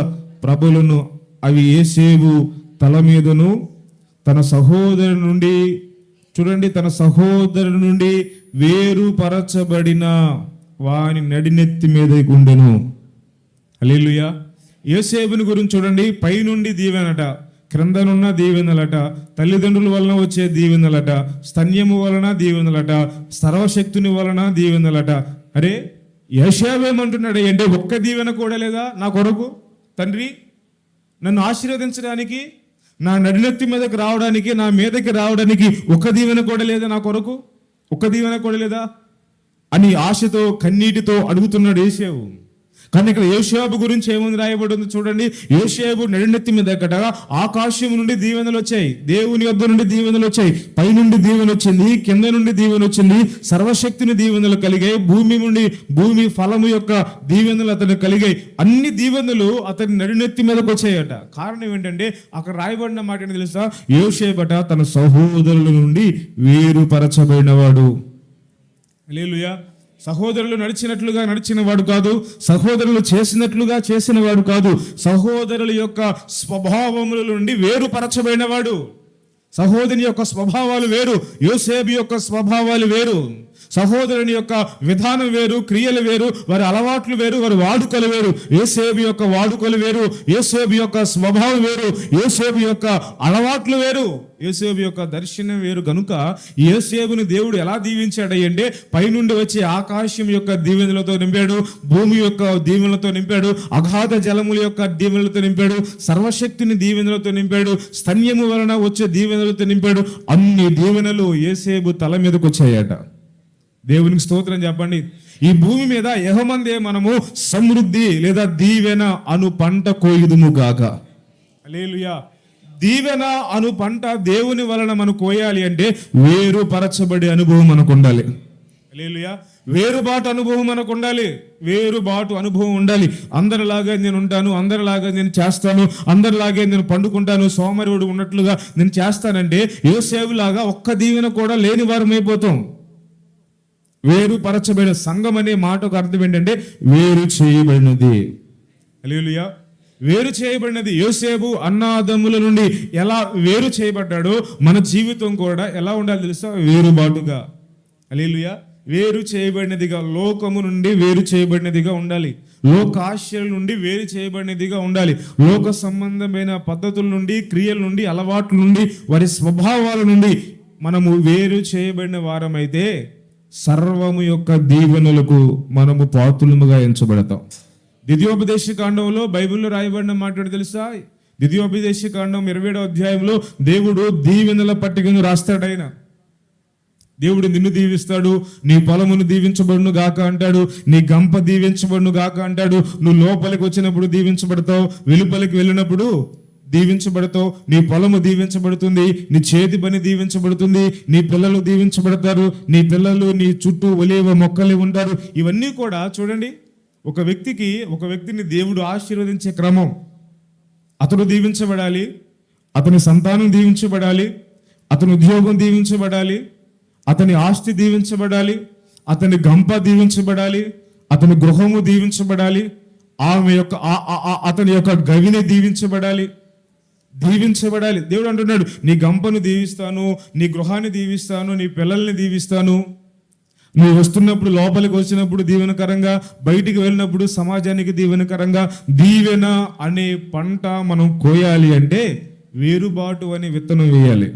ప్రభులను. అవి యోసేపు తల మీదను తన సహోదరు నుండి, చూడండి, తన సహోదరు నుండి వేరుపరచబడిన వాని నడినెత్తి మీద గుండెను. హల్లెలూయా. యోసేపుని గురించి చూడండి, పైనుండి దీవెనట, క్రిందనున్న దీవెనలట, తల్లిదండ్రుల వలన వచ్చే దీవెనలట, స్తన్యము వలన దీవెనలట, సర్వశక్తుని వలన దీవెనలట. అరే, యోసేపు ఏమంటున్నాడు అంటే, ఒక్క దీవెన కూడా లేదా నా కొరకు? తండ్రి, నన్ను ఆశీర్వదించడానికి, నా నడినెత్తి మీదకి రావడానికి, నా మీదకి రావడానికి ఒక్క దీవెన కూడా లేదా నా కొరకు? ఒక్క దీవెన కూడా లేదా అని ఆశతో కన్నీటితో అడుగుతున్నాడు యోసేపు. కానీ ఇక్కడ యోషేబు గురించి ఏముంది రాయబడింది చూడండి. యోషేబు నడినెత్తి మీద ఎక్కడగా ఆకాశం నుండి దీవెనలు వచ్చాయి, దేవుని యొద్ద నుండి దీవెనలు వచ్చాయి, పైనుండి దీవెన వచ్చింది, కింద నుండి దీవెన వచ్చింది, సర్వశక్తిని దీవెనలు కలిగాయి, భూమి ఫలము యొక్క దీవెనలు అతను కలిగాయి. అన్ని దీవెనలు అతని నడినెత్తి మీదకి వచ్చాయట. కారణం ఏంటంటే అక్కడ రాయబడిన మాట ఏంటి తెలుసా? యోషేబట తన సహోదరుల నుండి వేరుపరచబడినవాడు. హల్లెలూయా. సహోదరులు నడిచినట్లుగా నడిచిన వాడు కాదు, సహోదరులు చేసినట్లుగా చేసిన వాడు కాదు, సహోదరుల యొక్క స్వభావముల నుండి వేరుపరచబడినవాడు. సహోదరుని యొక్క స్వభావాలు వేరు, యోసేపు యొక్క స్వభావాలు వేరు, సహోదరుని యొక్క విధానం వేరు, క్రియలు వేరు, వారి అలవాట్లు వేరు, వారి వాడుకలు వేరు. యోసేపు యొక్క వాడుకలు వేరు, యోసేపు యొక్క స్వభావం వేరు, యోసేపు యొక్క అలవాట్లు వేరు, యోసేపు యొక్క దర్శనం వేరు. కనుక యోసేపుని దేవుడు ఎలా దీవించాడంటే పైనుండి వచ్చి ఆకాశం యొక్క దీవెనలతో నింపాడు, భూమి యొక్క దీవెనలతో నింపాడు, అగాధ జలముల యొక్క దీవెనలతో నింపాడు, సర్వశక్తిని దీవెనలతో నింపాడు, స్తన్యము వలన వచ్చే దీవెనలతో నింపాడు. అన్ని దీవెనలు యోసేపు తల మీదకి వచ్చాయట. దేవునికి స్తోత్రం చెప్పండి. ఈ భూమి మీద యెహోమందే మనము సమృద్ధి లేదా దీవెన అను పంట కోయుదుము గాక. హల్లెలూయా. దీవెన అను పంట దేవుని వలన మనం కోయాలి అంటే వేరుపరచబడే అనుభవం మనకు ఉండాలి. హల్లెలూయా. వేరుబాటు అనుభవం మనకు ఉండాలి, వేరుబాటు అనుభవం ఉండాలి. అందరిలాగా నేను ఉంటాను, అందరిలాగా నేను చేస్తాను, అందరిలాగే నేను పండుకుంటాను, సోమరివుడు ఉన్నట్లుగా నేను చేస్తానంటే యోసేపులాగా ఒక్క దీవెన కూడా లేని వారమైపోతాం. వేరుపరచబడిన సంఘం అనే మాటకు అర్థం ఏంటంటే వేరు చేయబడినది. హల్లెలూయా. వేరు చేయబడినది. యోసేపు అన్నాదమ్ముల నుండి ఎలా వేరు చేయబడ్డాడో మన జీవితం కూడా ఎలా ఉండాలి తెలుసా? వేరుబాటుగా. హల్లెలూయా. వేరు చేయబడినదిగా, లోకము నుండి వేరు చేయబడినదిగా ఉండాలి, లోకాశయాల నుండి వేరు చేయబడినదిగా ఉండాలి, లోక సంబంధమైన పద్ధతుల నుండి, క్రియల నుండి, అలవాట్ల నుండి, వారి స్వభావాల నుండి మనము వేరు చేయబడిన వారమైతే సర్వము యొక్క దీవెనలకు మనము పాత్రులముగా ఎంచబడతాం. ద్వితీయోపదేశ కాండంలో బైబిల్లో రాయబడిన మాట తెలుసా? ద్వితీయోపదేశ కాండం 27వ అధ్యాయంలో దేవుడు దీవెనల పట్టికను రాస్తాడు. దేవుడు నిన్ను దీవిస్తాడు, నీ పొలమును దీవించబడును గాక అంటాడు, నీ గంప దీవించబడును గాక అంటాడు, నువ్వు లోపలికి వచ్చినప్పుడు దీవించబడతావు, వెలుపలికి వెళ్ళినప్పుడు దీవించబడతావు, నీ పొలము దీవించబడుతుంది, నీ చేతి పని దీవించబడుతుంది, నీ పిల్లలు దీవించబడతారు, నీ పిల్లలు నీ చుట్టూ ఒలీవ మొక్కలు ఉంటారు. ఇవన్నీ కూడా చూడండి, ఒక వ్యక్తిని దేవుడు ఆశీర్వదించే క్రమం. అతడు దీవించబడాలి, అతని సంతానం దీవించబడాలి, అతని ఉద్యోగం దీవించబడాలి, అతని ఆస్తి దీవించబడాలి, అతని గంప దీవించబడాలి, అతని గృహము దీవించబడాలి, అతని యొక్క గవిని దీవించబడాలి. దేవుడు అంటున్నాడు, నీ గంపను దీవిస్తాను, నీ గృహాన్ని దీవిస్తాను, నీ పిల్లల్ని దీవిస్తాను. నువ్వు వస్తున్నప్పుడు, లోపలికి వచ్చినప్పుడు దీవెనకరంగా, బయటికి వెళ్ళినప్పుడు సమాజానికి దీవెనకరంగా. దీవెన అనే పంట మనం కోయాలి అంటే వేరుబాటు అనే విత్తనం వేయాలి.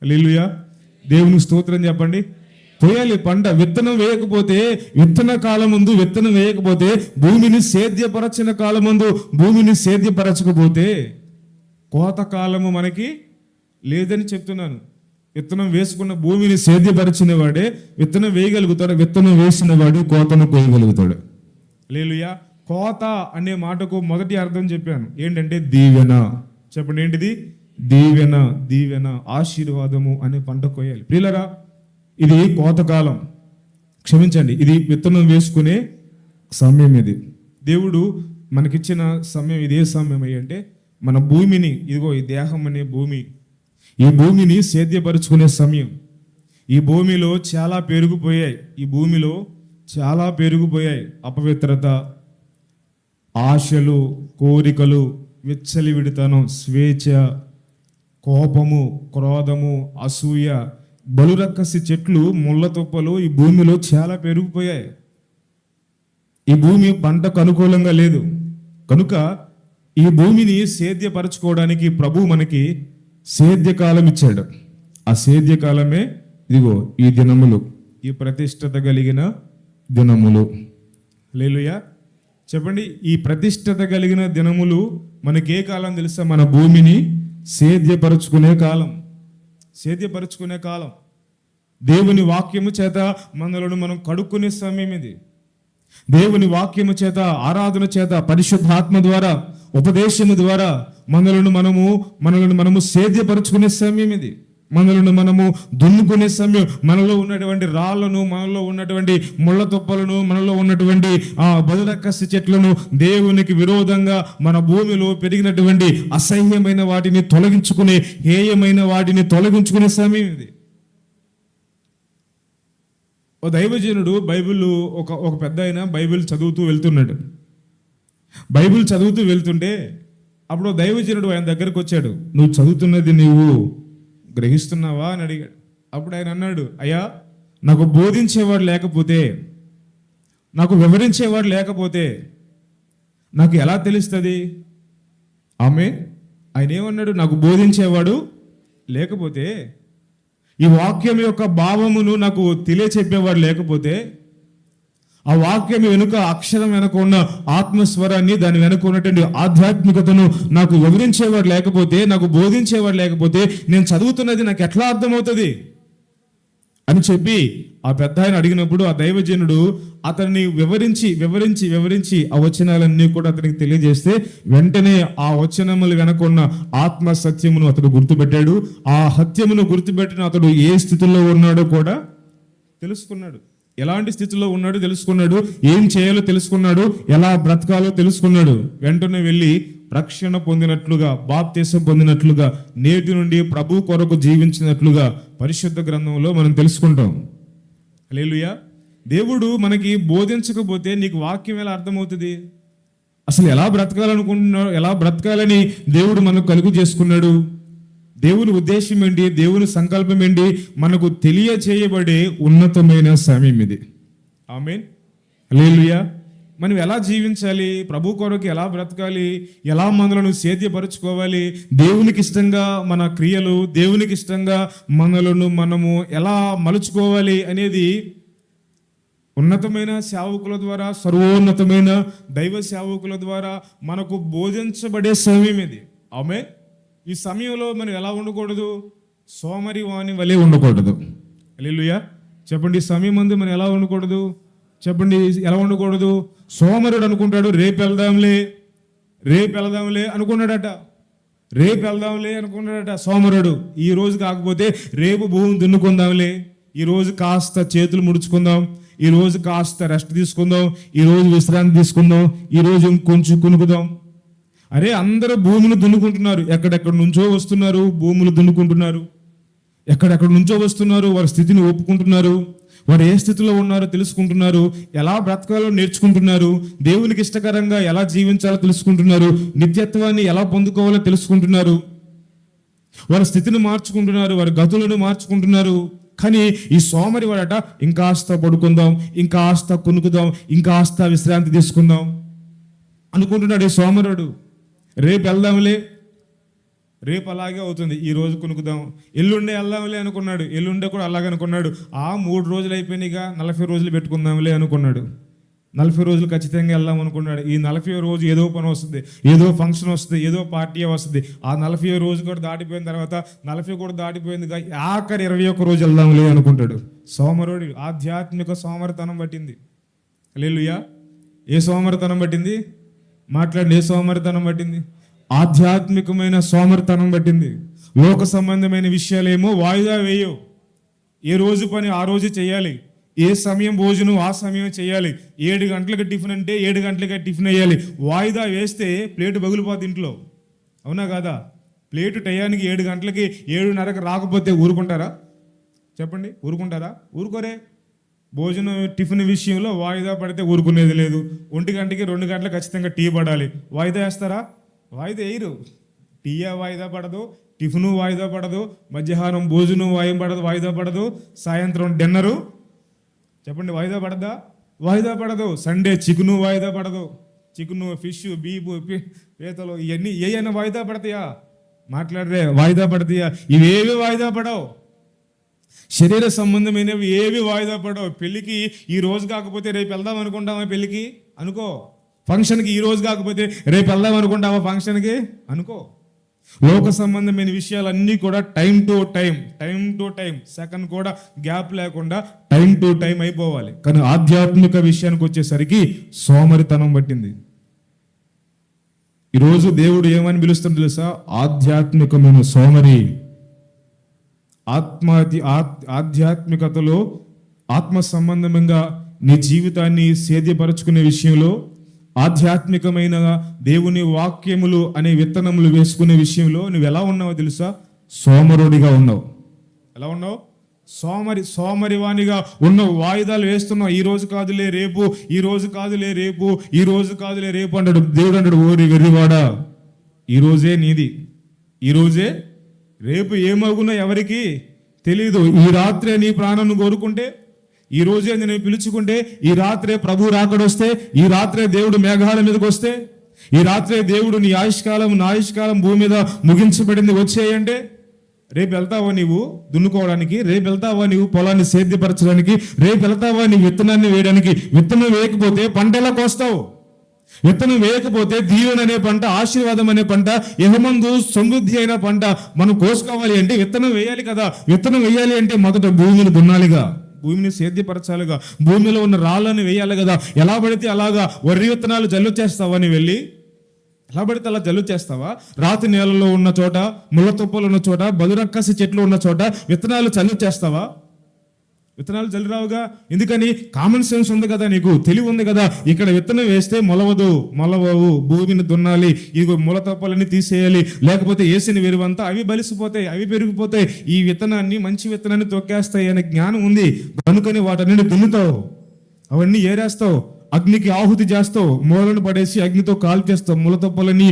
హల్లెలూయా. దేవునికి స్తోత్రం చెప్పండి. పోయాలి పంట. విత్తనం వేయకపోతే, విత్తన కాలం ముందు విత్తనం వేయకపోతే, భూమిని సేద్యపరచిన కాలం ముందు భూమిని సేద్యపరచకపోతే కోత కాలము మనకి లేదని చెప్తున్నాను. విత్తనం వేసుకున్న భూమిని సేద్యపరిచిన వాడే విత్తనం వేయగలుగుతాడు, విత్తనం వేసిన వాడు కోతను కోయగలుగుతాడు. హల్లెలూయా. కోత అనే మాటకు మొదటి అర్థం చెప్పాను ఏంటంటే దీవెన. చెప్పండి ఏంటిది? దీవెన. దీవెన, ఆశీర్వాదము అనే పంట కోయాలి. ప్రియులరా, ఇది కోతకాలం, క్షమించండి, ఇది విత్తనం వేసుకునే సమయం. ఇది దేవుడు మనకిచ్చిన సమయం. ఇది ఏ సమయం అంటే మన భూమిని, ఇదిగో ఈ దేహం అనే భూమి, ఈ భూమిని సేద్యపరుచుకునే సమయం. ఈ భూమిలో చాలా పెరిగిపోయాయి అపవిత్రత, ఆశలు, కోరికలు, విచ్చలివిడితనం, స్వేచ్ఛ, కోపము, క్రోధము, అసూయ, బలురక్కసి చెట్లు, ముళ్ళ తుప్పలు ఈ భూమిలో చాలా పెరిగిపోయాయి. ఈ భూమి పంటకు అనుకూలంగా లేదు. కనుక ఈ భూమిని సేద్యపరచుకోవడానికి ప్రభు మనకి సేద్యకాలం ఇచ్చాడు. ఆ సేద్యకాలమే ఇదిగో ఈ దినములు, ఈ ప్రతిష్టత కలిగిన దినములు. హల్లెలూయా. చెప్పండి, ఈ ప్రతిష్టత కలిగిన దినములు మనకి ఏ కాలం తెలుసా? మన భూమిని సేద్యపరచుకునే కాలం. దేవుని వాక్యము చేత మనలను మనం కడుక్కునే సమయం ఇది. దేవుని వాక్యము చేత, ఆరాధన చేత, పరిశుద్ధాత్మ ద్వారా, ఉపదేశము ద్వారా మనలను మనము సేద్యపరుచుకునే సమయం ఇది. మనలను మనము దున్నుకునే సమయం. మనలో ఉన్నటువంటి రాళ్లను, మనలో ఉన్నటువంటి ముళ్ళ తుప్పలను, మనలో ఉన్నటువంటి బదురక్కసి చెట్లను, దేవునికి విరోధంగా మన భూమిలో పెరిగినటువంటి అసహ్యమైన వాటిని తొలగించుకునే, హేయమైన వాటిని తొలగించుకునే సమయం ఇది. ఓ దైవజనుడు ఒక పెద్ద ఆయన బైబిల్ చదువుతూ వెళ్తుంటే అప్పుడు దైవజనుడు ఆయన దగ్గరకు వచ్చాడు. నువ్వు చదువుతున్నది నీవు గ్రహిస్తున్నావా అని అడిగాడు. అప్పుడు ఆయన అన్నాడు, అయ్యా, నాకు బోధించేవాడు లేకపోతే, నాకు వివరించేవాడు లేకపోతే నాకు ఎలా తెలుస్తుంది? ఆయన ఏమన్నాడు? నాకు బోధించేవాడు లేకపోతే, ఈ వాక్యం యొక్క భావమును నాకు తెలియచెప్పేవాడు లేకపోతే, ఆ వాక్యం వెనుక, అక్షరం వెనుక ఉన్న ఆత్మస్వరాన్ని, దాని వెనుక ఉన్నటువంటి ఆధ్యాత్మికతను నాకు వివరించేవాడు లేకపోతే, నాకు బోధించేవాడు లేకపోతే నేను చదువుతున్నది నాకు ఎట్లా అర్థమవుతుంది అని చెప్పి ఆ పెద్ద ఆయన అడిగినప్పుడు ఆ దైవజనుడు అతన్ని వివరించి ఆ వచనాలన్నీ కూడా అతనికి తెలియజేస్తే వెంటనే ఆ వచనములు వెనక ఉన్న ఆత్మ సత్యమును అతడు గుర్తుపెట్టాడు. ఆ హత్యమును గుర్తుపెట్టిన అతడు ఏ స్థితిలో ఉన్నాడో కూడా తెలుసుకున్నాడు. ఎలాంటి స్థితిలో ఉన్నాడో తెలుసుకున్నాడు. ఏం చేయాలో తెలుసుకున్నాడు. ఎలా బ్రతకాలో తెలుసుకున్నాడు. వెంటనే వెళ్ళి రక్షణ పొందినట్లుగా, బాప్తిసం పొందినట్లుగా, నేటి నుండి ప్రభు కొరకు జీవించినట్లుగా పరిశుద్ధ గ్రంథంలో మనం తెలుసుకుంటాం. హల్లెలూయా. దేవుడు మనకి బోధించకపోతే నీకు వాక్యం ఎలా అర్థమవుతుంది? అసలు ఎలా బ్రతకాలనుకుంటున్నాడు, ఎలా బ్రతకాలని దేవుడు మనకు కలుగు చేసుకున్నాడు? దేవుని ఉద్దేశం ఏంటి, దేవుని సంకల్పం ఏంటి, మనకు తెలియచేయబడే ఉన్నతమైన సమయం ఇది. ఆమేన్. హల్లెలూయా. మనం ఎలా జీవించాలి, ప్రభు కొరకు ఎలా బ్రతకాలి, ఎలా మనలను సేద్యపరుచుకోవాలి, దేవునికి ఇష్టంగా మన క్రియలు, దేవునికి ఇష్టంగా మనలను మనము ఎలా మలుచుకోవాలి అనేది ఉన్నతమైన సేవకుల ద్వారా, సర్వోన్నతమైన దైవ సేవకుల ద్వారా మనకు బోధించబడే సమయం ఇది. ఆమేన్. ఈ సమయంలో మనం ఎలా ఉండకూడదు? సోమరి వాని వలె ఉండకూడదు. హల్లెలూయా. చెప్పండి, ఈ సమయం ముందు మనం ఎలా ఉండకూడదు? చెప్పండి, ఎలా ఉండకూడదు? సోమరుడు అనుకుంటాడు, రేపు వెళ్దాంలే అనుకున్నాడట. సోమరుడు ఈ రోజు కాకపోతే రేపు భూమి దున్నుకుందాంలే, ఈ రోజు కాస్త చేతులు ముడుచుకుందాం, ఈ రోజు కాస్త రెస్ట్ తీసుకుందాం, ఈ రోజు విశ్రాంతి తీసుకుందాం, ఈ రోజు ఇంకొంచెం కునుకుదాం. అరే, అందరూ భూమిని దున్నుకుంటున్నారు. ఎక్కడెక్కడ నుంచో వస్తున్నారు, భూములు దున్నుకుంటున్నారు. ఎక్కడెక్కడ నుంచో వస్తున్నారు, వారి స్థితిని ఒప్పుకుంటున్నారు, వారు ఏ స్థితిలో ఉన్నారో తెలుసుకుంటున్నారు, ఎలా బ్రతకాలో నేర్చుకుంటున్నారు, దేవునికి ఇష్టకరంగా ఎలా జీవించాలో తెలుసుకుంటున్నారు, నిత్యత్వాన్ని ఎలా పొందుకోవాలో తెలుసుకుంటున్నారు, వారి స్థితిని మార్చుకుంటున్నారు, వారి గతులను మార్చుకుంటున్నారు. కానీ ఈ సోమరి వాడట ఇంకాస్త పడుకుందాం, ఇంకాస్త కొనుక్కుదాం, ఇంకాస్త విశ్రాంతి తీసుకుందాం అనుకుంటున్నాడు ఈ సోమరుడు. రేపు వెళ్దాంలే, రేపు అలాగే అవుతుంది, ఈ రోజు కొనుక్కుదాం, ఎల్లుండే వెళ్దాంలే అనుకున్నాడు, ఎల్లుండే కూడా అలాగే అనుకున్నాడు. 3 రోజులు అయిపోయినాయిగా, 40 రోజులు పెట్టుకుందాంలే అనుకున్నాడు. 40 రోజులు ఖచ్చితంగా వెళ్దాం అనుకున్నాడు. ఈ 40 రోజు ఏదో పని వస్తుంది, ఏదో ఫంక్షన్ వస్తుంది, ఏదో పార్టీ వస్తుంది. ఆ 40 రోజు కూడా దాటిపోయిన తర్వాత 40 కూడా దాటిపోయిందిగా, ఆఖరి 21 రోజు వెళ్దాంలే అనుకుంటాడు. సోమరుడు ఆధ్యాత్మిక సోమరితనం పట్టింది. హల్లెలూయా. ఏ సోమరితనం పట్టింది? మాట్లాడి, ఏ సోమరితనం పట్టింది? ఆధ్యాత్మికమైన సోమరితనం పట్టింది. లోక సంబంధమైన విషయాలేమో వాయిదా వేయవు. ఏ రోజు పని ఆ రోజు చేయాలి, ఏ సమయం భోజనం ఆ సమయం చేయాలి. 7 గంటలకు టిఫిన్ అంటే 7 గంటలకే టిఫిన్ వేయాలి. వాయిదా వేస్తే ప్లేటు పగిలిపోతుంది ఇంట్లో, అవునా కాదా? ప్లేటు టయానికి 7 గంటలకి 7:30కి రాకపోతే ఊరుకుంటారా? చెప్పండి, ఊరుకుంటారా? ఊరుకోరే. భోజనం టిఫిన్ విషయంలో వాయిదా పడితే ఊరుకునేది లేదు. 1 గంటకి 2 గంటలకు ఖచ్చితంగా టీ పడాలి. వాయిదా వేస్తారా? వాయిదా వేయరు. టీయా వాయిదా పడదు, టిఫిను వాయిదా పడదు, మధ్యాహ్నం భోజనం వాయిదా పడదు, సాయంత్రం డిన్నరు చెప్పండి వాయిదా పడదా? వాయిదా పడదు. సండే చికెను వాయిదా పడదు. చికెను, ఫిష్, బీపు, పీతలు ఇవన్నీ ఏమైనా వాయిదా పడతాయా? మాట్లాడరే, వాయిదా పడతాయా? ఇవేవి వాయిదా పడవు. శరీర సంబంధమైనవి ఏవి వాయిదా పడవు. పెళ్ళికి ఈ రోజు కాకపోతే రేపు వెళ్దాం అనుకుంటామా? పెళ్ళికి అనుకో. ఫంక్షన్కి ఈ రోజు కాకపోతే రేపు వెళ్దాం అనుకుంటామా? ఫంక్షన్కి అనుకో. లోక సంబంధమైన విషయాలన్నీ కూడా టైం టు టైం సెకండ్ కూడా గ్యాప్ లేకుండా టైం టు టైం అయిపోవాలి. కానీ ఆధ్యాత్మిక విషయానికి వచ్చేసరికి సోమరితనం పట్టింది. ఈరోజు దేవుడు ఏమని పిలుస్తుంది తెలుసా? ఆధ్యాత్మికమైన సోమరి. ఆధ్యాత్మికతలో ఆత్మ సంబంధంగా నీ జీవితాన్ని సేద్యపరచుకునే విషయంలో, ఆధ్యాత్మికమైన దేవుని వాక్యములు అనే విత్తనములు వేసుకునే విషయంలో నువ్వు ఎలా ఉన్నావో తెలుసా? సోమరుడిగా ఉన్నావు. ఎలా ఉన్నావు? సోమరివాణిగా ఉన్నావు. వాయిదాలు వేస్తున్నావు. ఈ రోజు కాదులే రేపు, ఈ రోజు కాదులే రేపు, ఈ రోజు కాదులే రేపు అంటాడు దేవుడు. అంటాడు, ఓరి వెర్రివాడా, ఈ రోజే నీది, ఈ రోజే. రేపు ఏమగునో ఎవరికి తెలీదు. ఈ రాత్రే నీ ప్రాణాన్ని కోరుకుంటే, ఈ రోజే నేను పిలుచుకుంటే, ఈ రాత్రే ప్రభు రాకడొస్తే, ఈ రాత్రే దేవుడు మేఘాల మీదకి వస్తే, ఈ రాత్రే దేవుడు నీ ఆయుష్కాలం నా ఆయుష్కాలం భూమి మీద ముగించబడింది వచ్చేయంటే, రేపు వెళ్తావా నీవు దున్నుకోవడానికి? రేపు వెళ్తావా నీవు పొలాన్ని సేద్యపరచడానికి? రేపు వెళ్తావా నీ విత్తనాన్ని వేయడానికి? విత్తనం వేయకపోతే పంట ఎలా కోస్తావు? విత్తనం వేయకపోతే దీవెన అనే పంట, ఆశీర్వాదం అనే పంట, యెహోమందు సమృద్ధి అయిన పంట మనం కోసుకోవాలి అంటే విత్తనం వేయాలి కదా. విత్తనం వేయాలి అంటే మొదట భూమిని దున్నాలిగా, భూమిని సేద్యపరచాలిగా, భూమిలో ఉన్న రాళ్ళని వేయాలి కదా. ఎలా పడితే అలాగా వరి విత్తనాలు జల్లుచేస్తావా? నీ వెళ్ళి ఎలా పడితే అలా జల్లుచేస్తావా? రాతి నేలలో ఉన్న చోట, ముళ్ళ తుప్పలు ఉన్న చోట, బదురక్కసి చెట్లు ఉన్న చోట విత్తనాలు చల్లుచేస్తావా? విత్తనాలు జల్లిరావుగా. ఎందుకని? కామన్ సెన్స్ ఉంది కదా, నీకు తెలివి ఉంది కదా. ఇక్కడ విత్తనం వేస్తే మొలవవు, భూమిని దున్నాలి, ఇదిగో ముళ్ళ తప్పలన్నీ తీసేయాలి, లేకపోతే వేసిన విరువంతా అవి బలిసిపోతాయి, అవి పెరిగిపోతాయి, ఈ విత్తనాన్ని మంచి విత్తనాన్ని తొక్కేస్తాయి అనే జ్ఞానం ఉంది. కనుకొని వాటన్నిటి దున్నుతావు, అవన్నీ ఏరేస్తావు, అగ్నికి ఆహుతి చేస్తావు, మూలను పడేసి అగ్నితో కాల్చేస్తావు, ముళ్ళ తప్పలన్నీ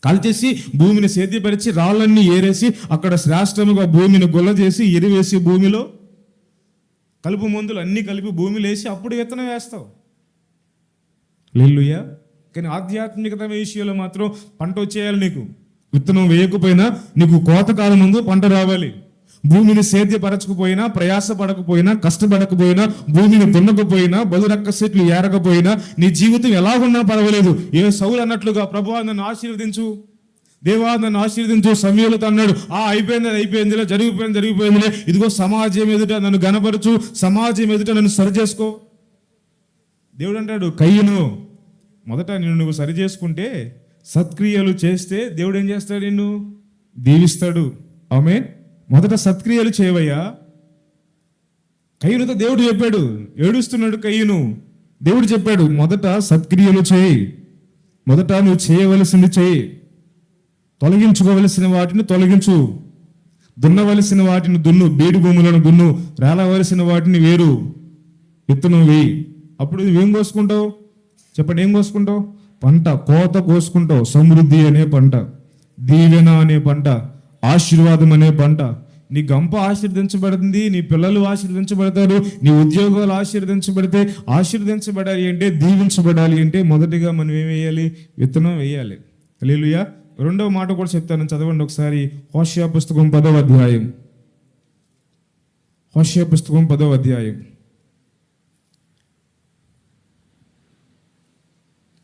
కాల్చేసి భూమిని సేద్యపరిచి రాళ్ళన్నీ ఏరేసి అక్కడ శ్రేష్టముగా భూమిని గొల్ల చేసి ఎరివేసి భూమిలో కలుపు మందులు అన్నీ కలిపి భూమిలో వేసి అప్పుడు విత్తనం వేస్తావు. హల్లెలూయా. కానీ ఆధ్యాత్మికత విషయంలో మాత్రం పంట వచ్చేయాలి. నీకు విత్తనం వేయకపోయినా నీకు కోతకాలం ముందు పంట రావాలి. భూమిని సేద్యపరచకపోయినా, ప్రయాసపడకపోయినా, కష్టపడకపోయినా, భూమిని దున్నకపోయినా, బదురక్క చెట్లు ఏరకపోయినా నీ జీవితం ఎలా ఉన్నా పర్వాలేదు. ఏ సౌలు అన్నట్లుగా ప్రభువా నన్ను ఆశీర్వదించు, దేవా నన్ను ఆశీర్వదించు. సమూయేలుతో అన్నాడు, అయిపోయిందిలే, జరిగిపోయిందిలే, ఇదిగో సమాజం ఎదుట నన్ను గణపరచు, సమాజం ఎదుట నన్ను సరి చేసుకో. దేవుడు అంటాడు, కయ్యను మొదట నువ్వు సరి చేసుకుంటే, సత్క్రియలు చేస్తే దేవుడు ఏం చేస్తాడు? నిన్ను దీవిస్తాడు. ఆమేన్. మొదట సత్క్రియలు చేయవయ్యా. కయ్యనుతో దేవుడు చెప్పాడు, ఏడుస్తున్నాడు కయ్యను. దేవుడు చెప్పాడు, మొదట సత్క్రియలు చేయి, మొదట నువ్వు చేయవలసింది చేయి, తొలగించుకోవలసిన వాటిని తొలగించు, దున్నవలసిన వాటిని దున్ను, బీడు భూములను దున్ను, రాలవలసిన వాటిని వేరు, విత్తనం వేయి. అప్పుడు నువ్వేం కోసుకుంటావు? చెప్పండి, ఏం కోసుకుంటావు? పంట, కోత కోసుకుంటావు. సమృద్ధి అనే పంట, దీవెన అనే పంట, ఆశీర్వాదం అనే పంట. నీ గంప ఆశీర్వదించబడుతుంది, నీ పిల్లలు ఆశీర్వదించబడతారు, నీ ఉద్యోగాలు ఆశీర్వదించబడాలి అంటే, దీవించబడాలి అంటే మొదటిగా మనం ఏం వేయాలి? విత్తనం వేయాలి. హల్లెలూయా. రెండవ మాట కూడా చెప్తాను, చదవండి ఒకసారి. హోషేయ పుస్తకం 10వ అధ్యాయం. హోషేయ పుస్తకం 10వ అధ్యాయం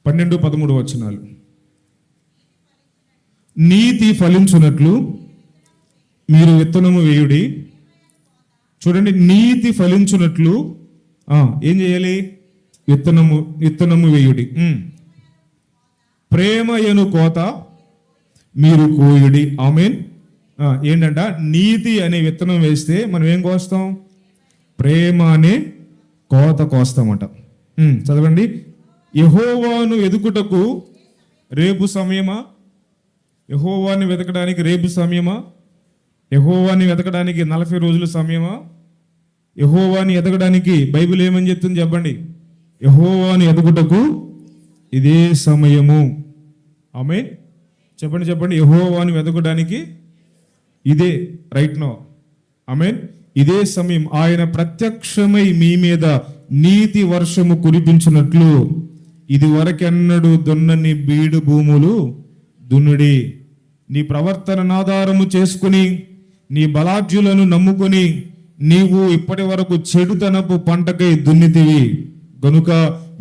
12-13 వచనాలు. నీతి ఫలించునట్లు మీరు విత్తనము వేయుడి. చూడండి, నీతి ఫలించునట్లు ఏం చేయాలి? విత్తనము వేయుడి. ప్రేమయను కోత మీరు కోయుడి. ఆమేన్. ఏంటంట? నీతి అనే విత్తనం వేస్తే మనం ఏం కోస్తాం? ప్రేమ అనే కోత కోస్తామట. చదవండి. యెహోవాను వెతుకుటకు రేపు సమయమా? యెహోవాని వెతకడానికి రేపు సమయమా? యెహోవాని వెతకడానికి 40 రోజుల సమయమా? యెహోవాని ఎదగడానికి బైబిల్ ఏమని చెప్తుంది చెప్పండి? యెహోవాని ఎదుగుటకు ఇదే సమయము. ఆమేన్. చెప్పండి. యెహోవాని వెతకడానికి ఇదే రైట్ నో. ఆమేన్. ఇదే సమయం. ఆయన ప్రత్యక్షమై మీ మీద నీతి వర్షము కురిపించినట్లు ఇది వరకెన్నడూ దున్నని బీడు భూములు దున్నుడి. నీ ప్రవర్తనను ఆధారము చేసుకుని, నీ బలాఢ్యులను నమ్ముకుని నీవు ఇప్పటి వరకు చెడుతనపు పంటకై దున్నితివి గనుక